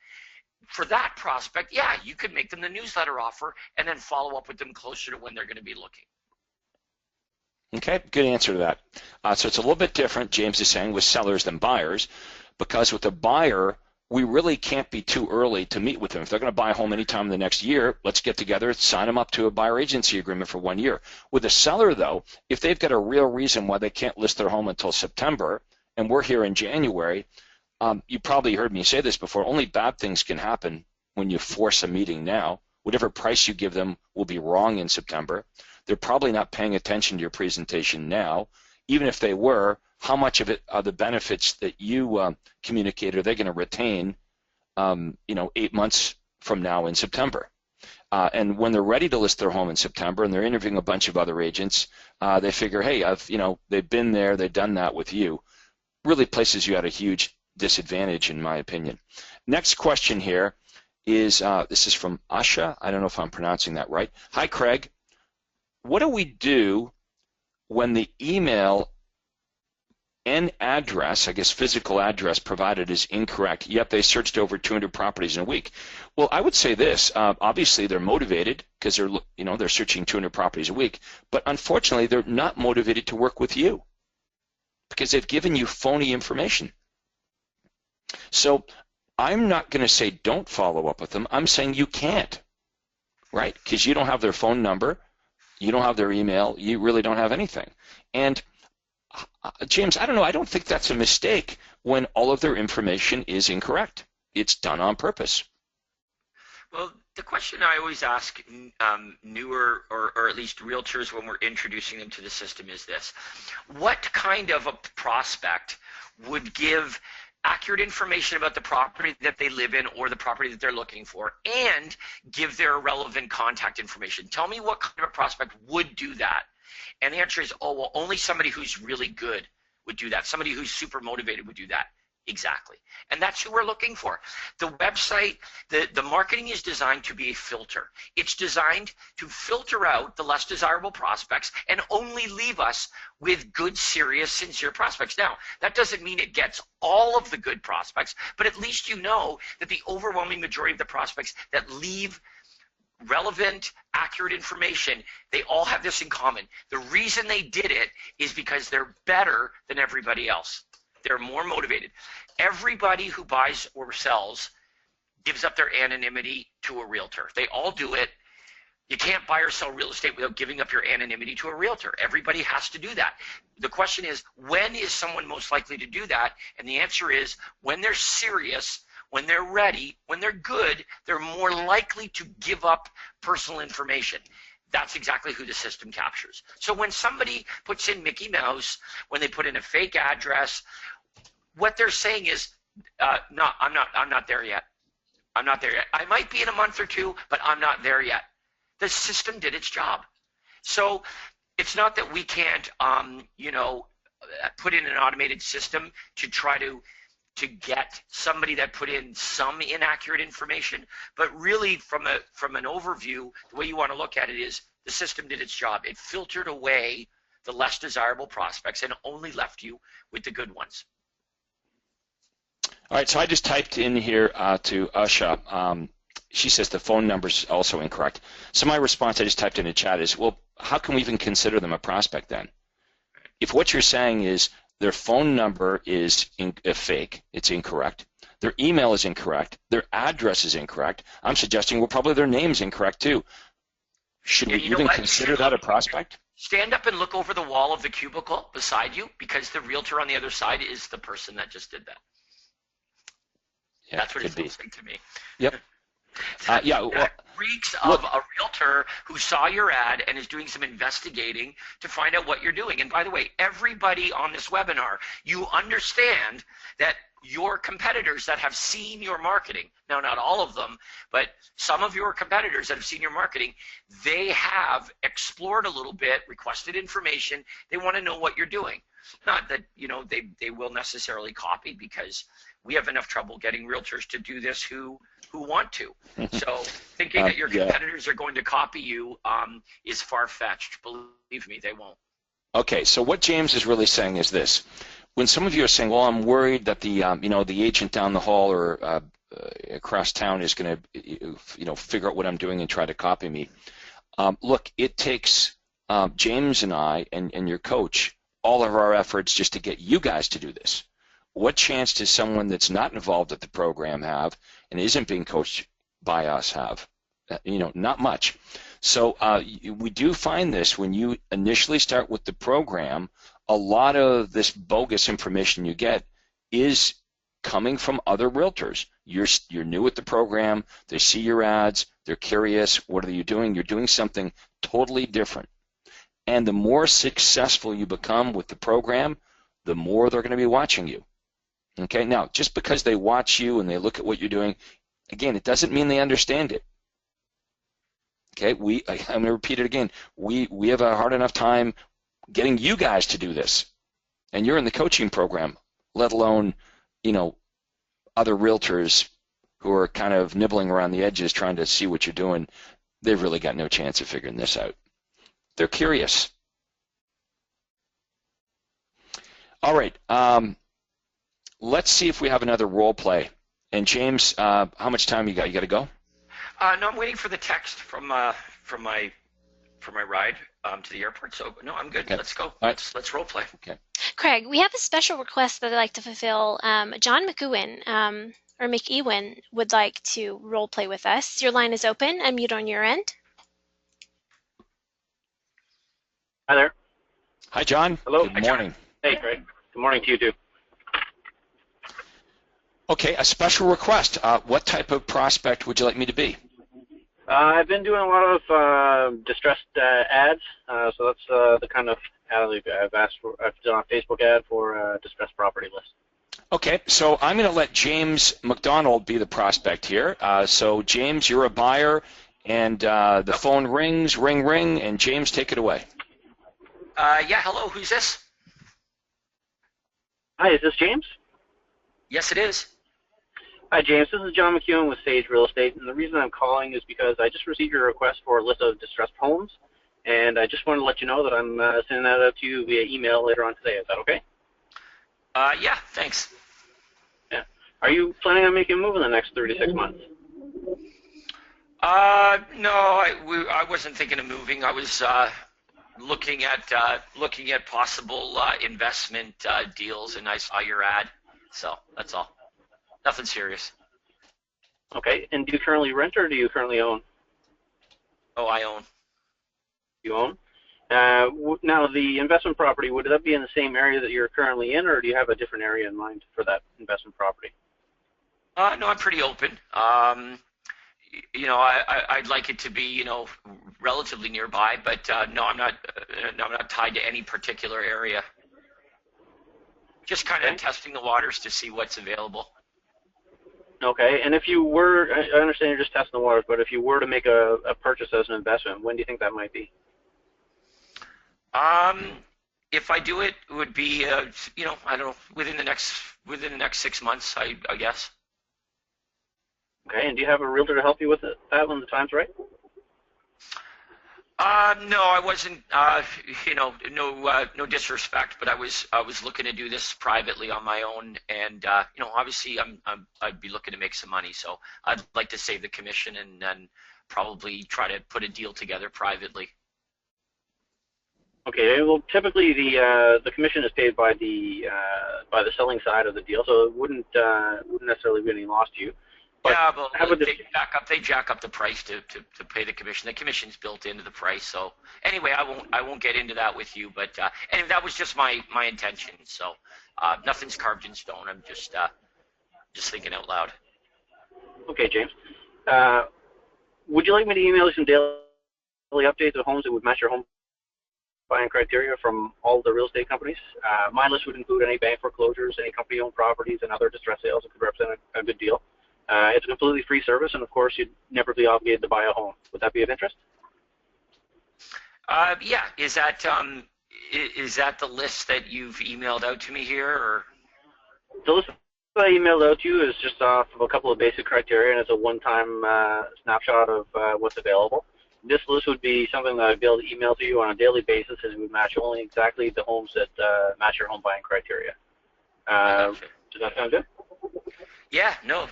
For that prospect, yeah, you could make them the newsletter offer and then follow up with them closer to when they're going to be looking. Okay, good answer to that. So it's a little bit different, James is saying, with sellers than buyers, because with a buyer, we really can't be too early to meet with them. If they're going to buy a home anytime in the next year, let's get together, sign them up to a buyer agency agreement for 1 year. With a seller, though, if they've got a real reason why they can't list their home until September, and we're here in January, you probably heard me say this before, only bad things can happen when you force a meeting now. Whatever price you give them will be wrong in September. They're probably not paying attention to your presentation now. Even if they were, how much of it are the benefits that you communicate are they going to retain 8 months from now in September? And when they're ready to list their home in September and they're interviewing a bunch of other agents, they figure, hey, they've been there, they've done that with you. Really places you at a huge disadvantage, in my opinion. Next question here is, this is from Asha. I don't know if I'm pronouncing that right. Hi, Craig. What do we do when the email and address, I guess physical address provided is incorrect, yet they searched over 200 properties in a week? Well, I would say this. Obviously, they're motivated because they're searching 200 properties a week, but unfortunately, they're not motivated to work with you because they've given you phony information. So I'm not going to say don't follow up with them. I'm saying you can't, right? Because you don't have their phone number, you don't have their email, you really don't have anything. And James, I don't know, I don't think that's a mistake when all of their information is incorrect. It's done on purpose. Well, the question I always ask newer or at least realtors when we're introducing them to the system is this. What kind of a prospect would give accurate information about the property that they live in or the property that they're looking for and give their relevant contact information? Tell me what kind of a prospect would do that. And the answer is, only somebody who's really good would do that. Somebody who's super motivated would do that. Exactly. And that's who we're looking for. The website, the marketing is designed to be a filter. It's designed to filter out the less desirable prospects and only leave us with good, serious, sincere prospects. Now, that doesn't mean it gets all of the good prospects, but at least you know that the overwhelming majority of the prospects that leave relevant, accurate information, they all have this in common. The reason they did it is because they're better than everybody else. They're more motivated. Everybody who buys or sells gives up their anonymity to a realtor. They all do it. You can't buy or sell real estate without giving up your anonymity to a realtor. Everybody has to do that. The question is, when is someone most likely to do that? And the answer is when they're serious, when they're ready, when they're good, they're more likely to give up personal information. That's exactly who the system captures. So when somebody puts in Mickey Mouse, when they put in a fake address, what they're saying is, no, I'm not there yet. I'm not there yet. I might be in a month or two, but I'm not there yet. The system did its job. So it's not that we can't, put in an automated system to try to to get somebody that put in some inaccurate information, but really from an overview, the way you want to look at it is the system did its job. It filtered away the less desirable prospects and only left you with the good ones. All right, so I just typed in here to Usha. She says the phone number's also incorrect. So my response I just typed in the chat is, well, how can we even consider them a prospect then? If what you're saying is their phone number is fake, it's incorrect, their email is incorrect, their address is incorrect, I'm suggesting, well, probably their name's incorrect too. Should we even consider that a prospect? Stand up and look over the wall of the cubicle beside you, because the realtor on the other side is the person that just did that. Yeah, that's what it feels like to me. Yep. That reeks of a realtor who saw your ad and is doing some investigating to find out what you're doing. And by the way, everybody on this webinar, you understand that your competitors that have seen your marketing, now not all of them, but some of your competitors that have seen your marketing, they have explored a little bit, requested information, they want to know what you're doing. Not that, you know, they will necessarily copy, because we have enough trouble getting realtors to do this who want to. So thinking that your competitors are going to copy you is far-fetched. Believe me, they won't. Okay, so what James is really saying is this. When some of you are saying, well, I'm worried that the the agent down the hall or across town is going to figure out what I'm doing and try to copy me. Look, it takes James and I and your coach all of our efforts just to get you guys to do this. What chance does someone that's not involved at the program have and isn't being coached by us have? Not much. So we do find this when you initially start with the program, a lot of this bogus information you get is coming from other realtors. You're new at the program, they see your ads, they're curious, what are you doing? You're doing something totally different. And the more successful you become with the program, the more they're going to be watching you. Okay, now, just because they watch you and they look at what you're doing, again, it doesn't mean they understand it. Okay, I'm going to repeat it again. We have a hard enough time getting you guys to do this. And you're in the coaching program, let alone, other realtors who are kind of nibbling around the edges trying to see what you're doing. They've really got no chance of figuring this out. They're curious. All right. Let's see if we have another role play. And James, how much time you got? You got to go? No, I'm waiting for the text from my ride to the airport. So no, I'm good. Okay. Let's go. Let's role play. Okay. Craig, we have a special request that I'd like to fulfill. John McEwen or McEwen would like to role play with us. Your line is open. Unmute on your end. Hi there. Hi, John. Hello. Good morning. Hey, Craig. Good morning to you too. Okay, a special request. What type of prospect would you like me to be? I've been doing a lot of distressed ads, so that's the kind of ad I've asked for. I've done a Facebook ad for a distressed property list. Okay, so I'm going to let James McDonald be the prospect here. So James, you're a buyer, and the phone rings, ring, ring, and James, take it away. Yeah, hello, who's this? Hi, is this James? Yes, it is. Hi, James. This is John McEwen with Sage Real Estate, and the reason I'm calling is because I just received your request for a list of distressed homes, and I just wanted to let you know that I'm sending that out to you via email later on today. Is that okay? Yeah, thanks. Yeah. Are you planning on making a move in the next 36 months? No, I wasn't thinking of moving. I was looking at possible investment deals, and I saw your ad, so that's all. Nothing serious. Okay, and do you currently rent or do you currently own? Oh, I own. You own? Now, the investment property, would that be in the same area that you're currently in, or do you have a different area in mind for that investment property? No, I'm pretty open. I'd like it to be, relatively nearby, but no, I'm not tied to any particular area. Just kind of testing the waters to see what's available. Okay, and if you were, I understand you're just testing the waters, but if you were to make a purchase as an investment, when do you think that might be? if I do it, it would be, you know, I don't know, within the next 6 months, I guess. Okay, and do you have a realtor to help you with that when the time's right? No, I wasn't. You know, no disrespect, but I was looking to do this privately on my own, and you know, obviously, I'd be looking to make some money, so I'd like to save the commission and then probably try to put a deal together privately. Okay, well, typically the commission is paid by the selling side of the deal, so it wouldn't necessarily be any loss to you. But yeah, but how about they jack up the price to pay the commission. The commission's built into the price. So anyway, I won't get into that with you. But anyway, that was just my intention. So nothing's carved in stone. I'm just thinking out loud. Okay, James. Would you like me to email you some daily updates of homes that would match your home buying criteria from all the real estate companies? My list would include any bank foreclosures, any company-owned properties, and other distressed sales that could represent a good deal. It's a completely free service, and of course, you'd never be obligated to buy a home. Would that be of interest? Yeah. Is that the list that you've emailed out to me here, or? The list that I emailed out to you is just off of a couple of basic criteria, and it's a one-time snapshot of what's available. This list would be something that I'd be able to email to you on a daily basis, and it would match only exactly the homes that match your home buying criteria. Does that sound good? Yeah, no,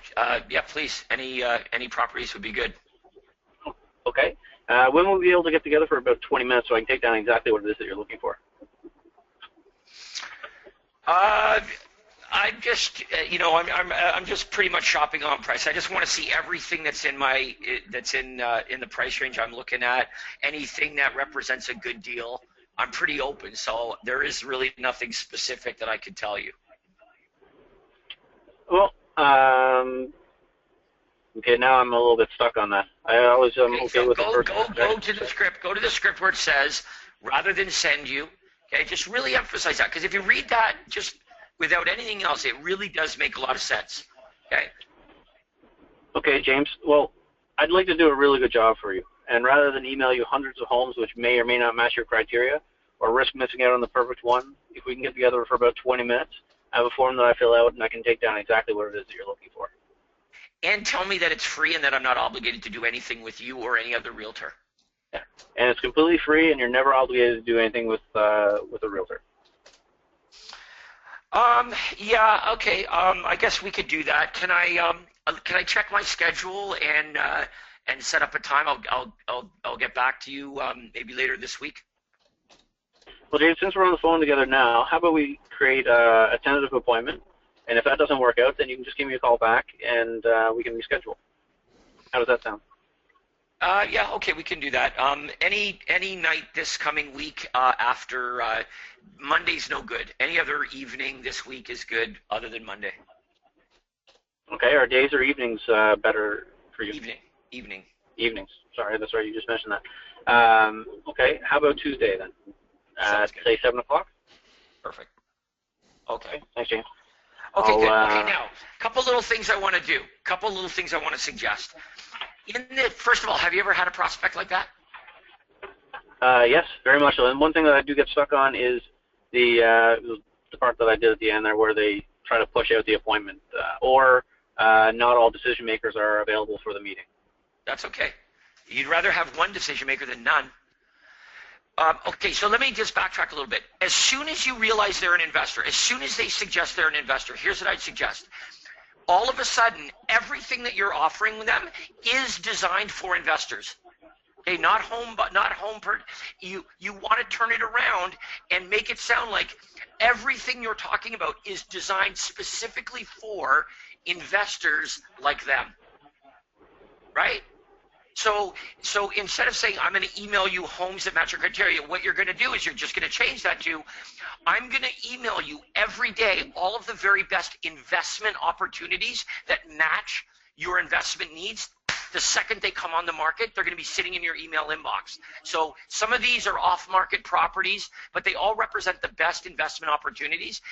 yeah, please. Any properties would be good. Okay. When will we be able to get together for about 20 minutes so I can take down exactly what it is that you're looking for? I'm just, you know, I'm just pretty much shopping on price. I just want to see everything that's in the price range I'm looking at. Anything that represents a good deal, I'm pretty open. So there is really nothing specific that I could tell you. Well, okay, now I'm a little bit stuck on that. I always okay so with go to the script. Go to the script where it says, rather than send you. Okay, just really emphasize that, because if you read that just without anything else, it really does make a lot of sense. Okay. Okay, James. Well, I'd like to do a really good job for you, and rather than email you hundreds of homes which may or may not match your criteria, or risk missing out on the perfect one, if we can get together for about 20 minutes. I have a form that I fill out, and I can take down exactly what it is that you're looking for. And tell me that it's free and that I'm not obligated to do anything with you or any other realtor. Yeah, and it's completely free, and you're never obligated to do anything with a realtor. Yeah, okay. I guess we could do that. Can I check my schedule and set up a time? I'll get back to you maybe later this week. Well, James, since we're on the phone together now, how about we create a tentative appointment, and if that doesn't work out, then you can just give me a call back, and we can reschedule. How does that sound? Yeah, okay, we can do that. Any night this coming week after Monday's no good. Any other evening this week is good other than Monday. Okay, are days or evenings better for you? Evening. Evenings. Sorry, that's right, you just mentioned that. Okay, how about Tuesday then? Say 7 o'clock? Perfect. Okay. Thanks, James. Okay, good. Okay, now, a couple little things I want to do. A couple little things I want to suggest. First of all, have you ever had a prospect like that? Yes, very much so. And one thing that I do get stuck on is the part that I did at the end there where they try to push out the appointment, or not all decision makers are available for the meeting. That's okay. You'd rather have one decision maker than none. Okay, so let me just backtrack a little bit. As soon as you realize they're an investor, as soon as they suggest they're an investor, here's what I'd suggest. All of a sudden, everything that you're offering them is designed for investors. Okay, not home. You want to turn it around and make it sound like everything you're talking about is designed specifically for investors like them, right? So instead of saying, I'm going to email you homes that match your criteria, what you're going to do is you're just going to change that to, I'm going to email you every day all of the very best investment opportunities that match your investment needs. The second they come on the market, they're going to be sitting in your email inbox. So some of these are off-market properties, but they all represent the best investment opportunities.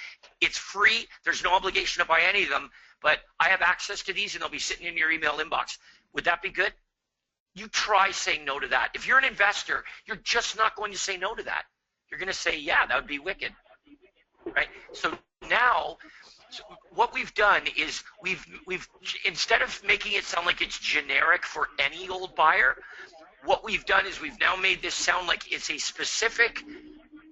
It's free. There's no obligation to buy any of them, but I have access to these, and they'll be sitting in your email inbox. Would that be good? You try saying no to that. If you're an investor, you're just not going to say no to that. You're going to say, yeah, that would be wicked, right? So now, what we've done is we've instead of making it sound like it's generic for any old buyer, what we've done is we've now made this sound like it's a specific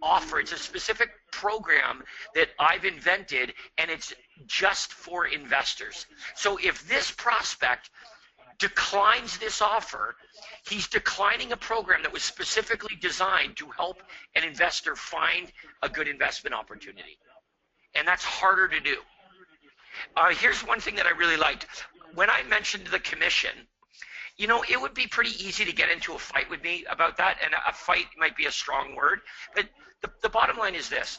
offer. It's a specific program that I've invented, and it's just for investors. So if this prospect declines this offer, he's declining a program that was specifically designed to help an investor find a good investment opportunity. And that's harder to do. Here's one thing that I really liked. When I mentioned the commission, you know, it would be pretty easy to get into a fight with me about that, and a fight might be a strong word, but the bottom line is this.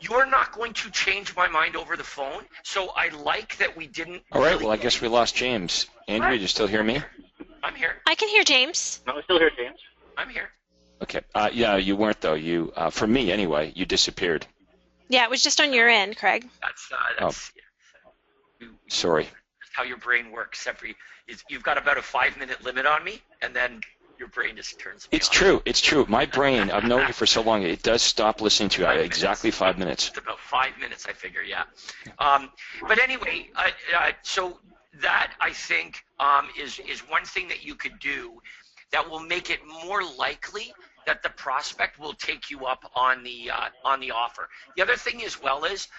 You're not going to change my mind over the phone, so I like that we didn't. All right, well, I guess we lost James. Andrew, do you still hear me? I'm here. I can hear James. No, I still hear James. I'm here. Okay. Yeah, you weren't, though. You, for me anyway, you disappeared. Yeah, it was just on your end, Craig. That's Sorry. That's how your brain works. You've got about a 5-minute limit on me, and then your brain just turns me It's on. true. It's true. My brain, I've known you for so long, it does stop listening to you at exactly 5 minutes. It's about 5 minutes, I figure, yeah. But anyway, so that, I think, is one thing that you could do that will make it more likely that the prospect will take you up on the offer. The other thing as well is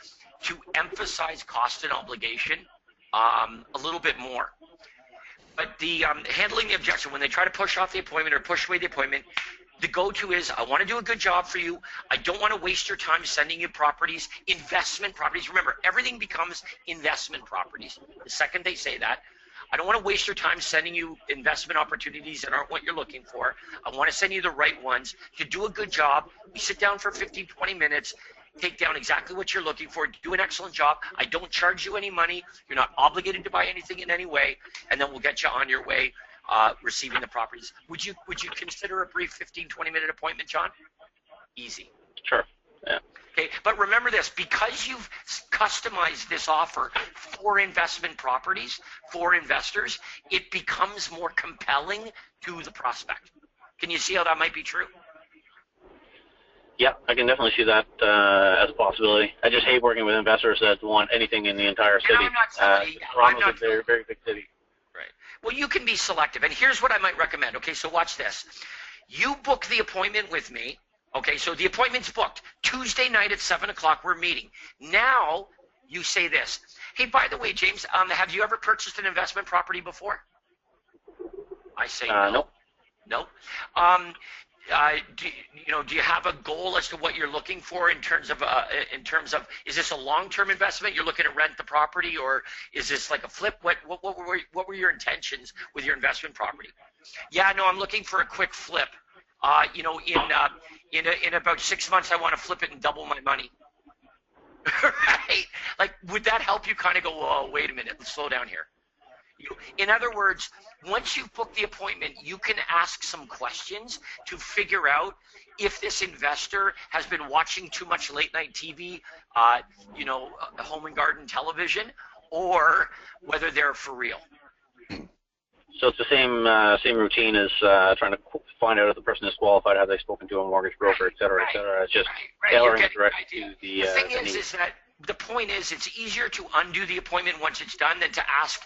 to emphasize cost and obligation a little bit more. But the handling the objection, when they try to push off the appointment or push away the appointment, the go-to is, I want to do a good job for you. I don't want to waste your time sending you properties, investment properties. Remember, everything becomes investment properties. The second they say that, I don't want to waste your time sending you investment opportunities that aren't what you're looking for. I want to send you the right ones. To do a good job, we sit down for 15, 20 minutes, take down exactly what you're looking for, do an excellent job. I don't charge you any money. You're not obligated to buy anything in any way, and then we'll get you on your way receiving the properties. Would you consider a brief 15, 20-minute appointment, John? Easy. Sure. Yeah. Okay, but remember this, because you've customized this offer for investment properties, for investors, it becomes more compelling to the prospect. Can you see how that might be true? Yeah, I can definitely see that as a possibility. I just hate working with investors that want anything in the entire city. Toronto's a very, very big city. Right. Well, you can be selective, and here's what I might recommend. Okay, so watch this. You book the appointment with me. Okay, so the appointment's booked. Tuesday night at 7 o'clock, we're meeting. Now, you say this. Hey, by the way, James, have you ever purchased an investment property before? I say no. No. No. Do you have a goal as to what you're looking for in terms of is this a long-term investment? You're looking to rent the property, or is this like a flip? What were your intentions with your investment property? Yeah, no, I'm looking for a quick flip. In about 6 months, I want to flip it and double my money. Right? Like, would that help you kind of go, whoa, wait a minute, let's slow down here? In other words, once you've booked the appointment, you can ask some questions to figure out if this investor has been watching too much late-night TV, home and garden television, or whether they're for real. So it's the same routine as trying to find out if the person is qualified, have they spoken to a mortgage broker, et cetera, et cetera. It's just tailoring it directly to the thing needs. is that the point is it's easier to undo the appointment once it's done than to ask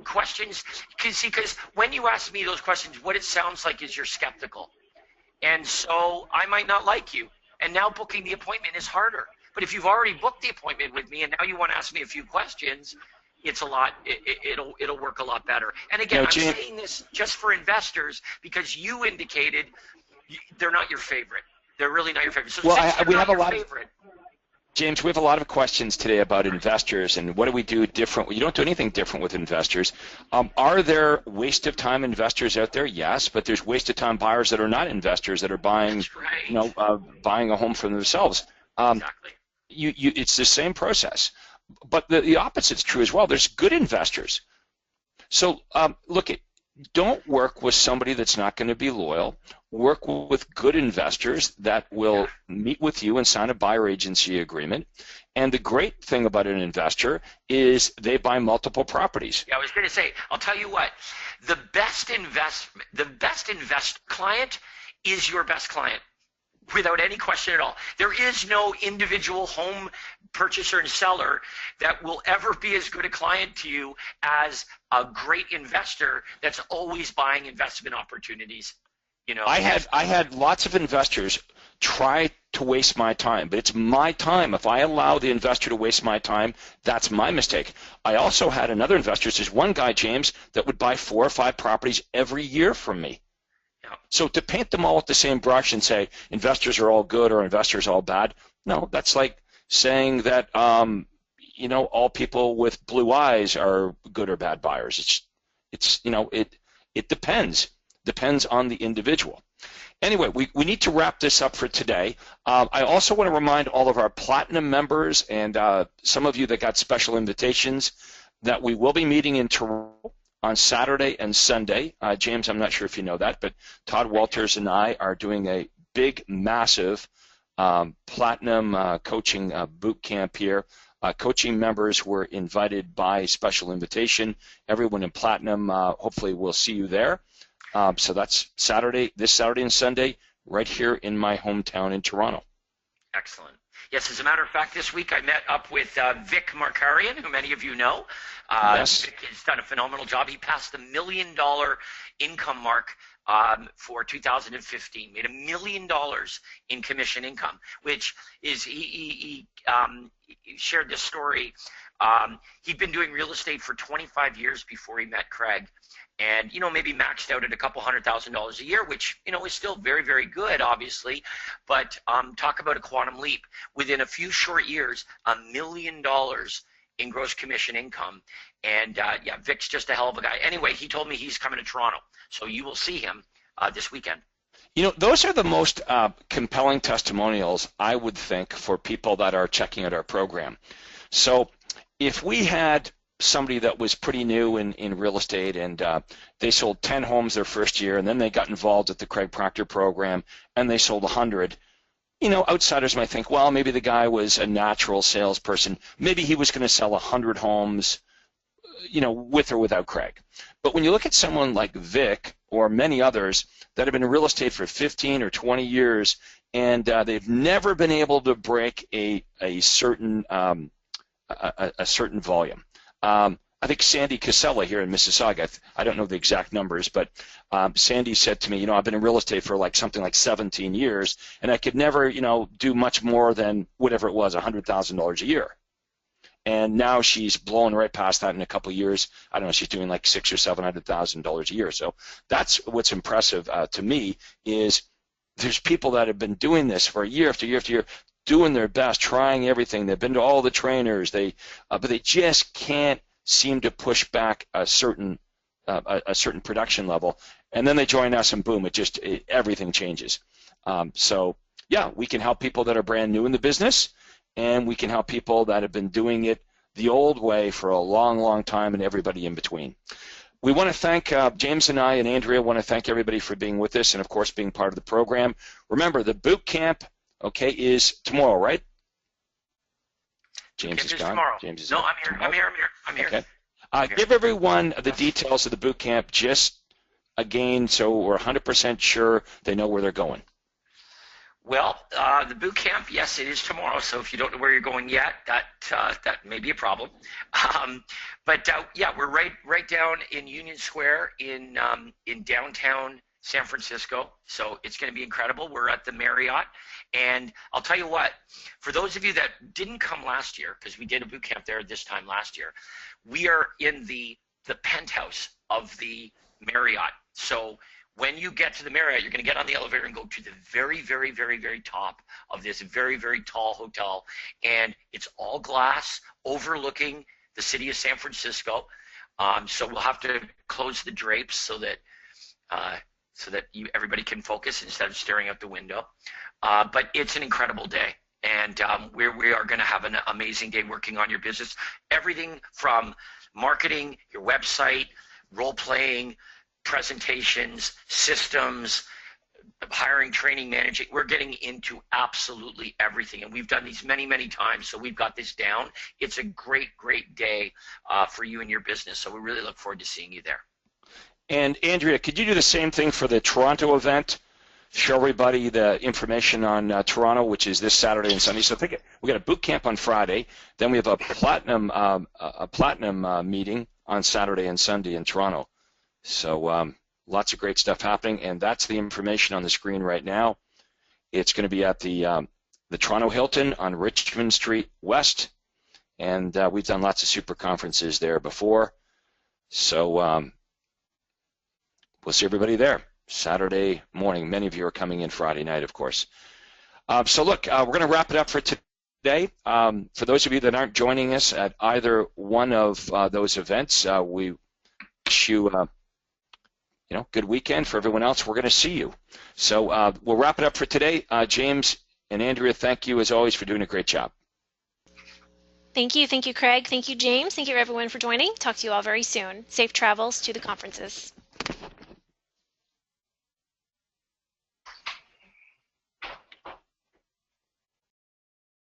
questions. Because when you ask me those questions, what it sounds like is you're skeptical. And so I might not like you. And now booking the appointment is harder. But if you've already booked the appointment with me and now you want to ask me a few questions, it's a lot. It'll work a lot better. And again, I'm saying this just for investors because you indicated they're not your favorite. They're really not your favorite. So we have a lot of James, we have a lot of questions today about investors and what do we do different. You don't do anything different with investors. Are there waste of time investors out there? Yes, but there's waste of time buyers that are not investors that are buying, buying a home for themselves. Exactly. It's the same process. But the opposite's true as well. There's good investors. So don't work with somebody that's not going to be loyal. Work with good investors that will meet with you and sign a buyer agency agreement. And the great thing about an investor is they buy multiple properties. Yeah, I was going to say, I'll tell you what, the best invest client is your best client. without any question at all. There is no individual home purchaser and seller that will ever be as good a client to you as a great investor that's always buying investment opportunities. You know, I had lots of investors try to waste my time, but it's my time. If I allow the investor to waste my time, that's my mistake. I also had another investor, there's one guy, James, that would buy 4 or 5 properties every year from me. So to paint them all with the same brush and say investors are all good or investors are all bad, no, that's like saying that you know, all people with blue eyes are good or bad buyers. It's you know, it depends on the individual. Anyway, we need to wrap this up for today. I also want to remind all of our Platinum members and some of you that got special invitations that we will be meeting in Toronto on Saturday and Sunday. James, I'm not sure if you know that, but Todd Walters and I are doing a big, massive Platinum coaching boot camp here. Coaching members were invited by special invitation. Everyone in Platinum, hopefully we'll see you there. So that's this Saturday and Sunday, right here in my hometown in Toronto. Excellent. Yes, as a matter of fact, this week I met up with Vic Markarian, who many of you know. Yes. Vic has done a phenomenal job. He passed the $1 million income mark for 2015. Made $1 million in commission income, which is he shared this story. He'd been doing real estate for 25 years before he met Craig. And, you know, maybe maxed out at a couple $100,000 a year, which, you know, is still very, very good, obviously. But talk about a quantum leap. Within a few short years, $1 million in gross commission income. And, yeah, Vic's just a hell of a guy. Anyway, he told me he's coming to Toronto. So you will see him this weekend. You know, those are the most compelling testimonials, I would think, for people that are checking out our program. So if we had somebody that was pretty new in real estate and they sold 10 homes their first year and then they got involved at the Craig Proctor program and they sold 100, you know, outsiders might think, well, maybe the guy was a natural salesperson. Maybe he was going to sell 100 homes, you know, with or without Craig. But when you look at someone like Vic or many others that have been in real estate for 15 or 20 years and they've never been able to break a certain volume. I think Sandy Casella here in Mississauga, I don't know the exact numbers, but Sandy said to me, you know, I've been in real estate for like something like 17 years, and I could never, you know, do much more than whatever it was, $100,000 a year. And now she's blowing right past that in a couple of years. I don't know, she's doing like $600,000 or $700,000 a year. So that's what's impressive to me is there's people that have been doing this for year after year after year, doing their best, trying everything. They've been to all the trainers, but they just can't seem to push back a certain production level. And then they join us, and boom, everything changes. So yeah, we can help people that are brand new in the business, and we can help people that have been doing it the old way for a long, long time, and everybody in between. We want to thank James and I and Andrea want to thank everybody for being with us and, of course, being part of the program. Remember, the boot camp, okay, is tomorrow, right? James is gone. Tomorrow. James is no, gone. I'm here. Okay. Give everyone the details of the boot camp just again so we're 100% sure they know where they're going. Well, the boot camp, yes, it is tomorrow. So if you don't know where you're going yet, that may be a problem. But yeah, we're right down in Union Square in downtown San Francisco. So it's going to be incredible. We're at the Marriott, and I'll tell you what. For those of you that didn't come last year, because we did a boot camp there this time last year, we are in the penthouse of the Marriott. So when you get to the Marriott, you're going to get on the elevator and go to the very, very, very, very top of this very, very tall hotel. And it's all glass overlooking the city of San Francisco. So we'll have to close the drapes so that everybody can focus instead of staring out the window. But it's an incredible day. And we are going to have an amazing day working on your business. Everything from marketing, your website, role-playing, presentations, systems, hiring, training, managing. We're getting into absolutely everything, and we've done these many, many times, so we've got this down. It's a great, great day for you and your business, so we really look forward to seeing you there. And Andrea, could you do the same thing for the Toronto event? show everybody the information on Toronto, which is this Saturday and Sunday. So we got a boot camp on Friday, then we have a platinum meeting on Saturday and Sunday in Toronto. So lots of great stuff happening, and that's the information on the screen right now. It's going to be at the Toronto Hilton on Richmond Street West, and we've done lots of super conferences there before. So we'll see everybody there Saturday morning. Many of you are coming in Friday night, of course. So look, we're going to wrap it up for today. For those of you that aren't joining us at either one of those events, we wish you good weekend. For everyone else, we're going to see you. So we'll wrap it up for today. James and Andrea, thank you as always for doing a great job. Thank you, Craig. Thank you, James. Thank you, everyone, for joining. Talk to you all very soon. Safe travels to the conferences.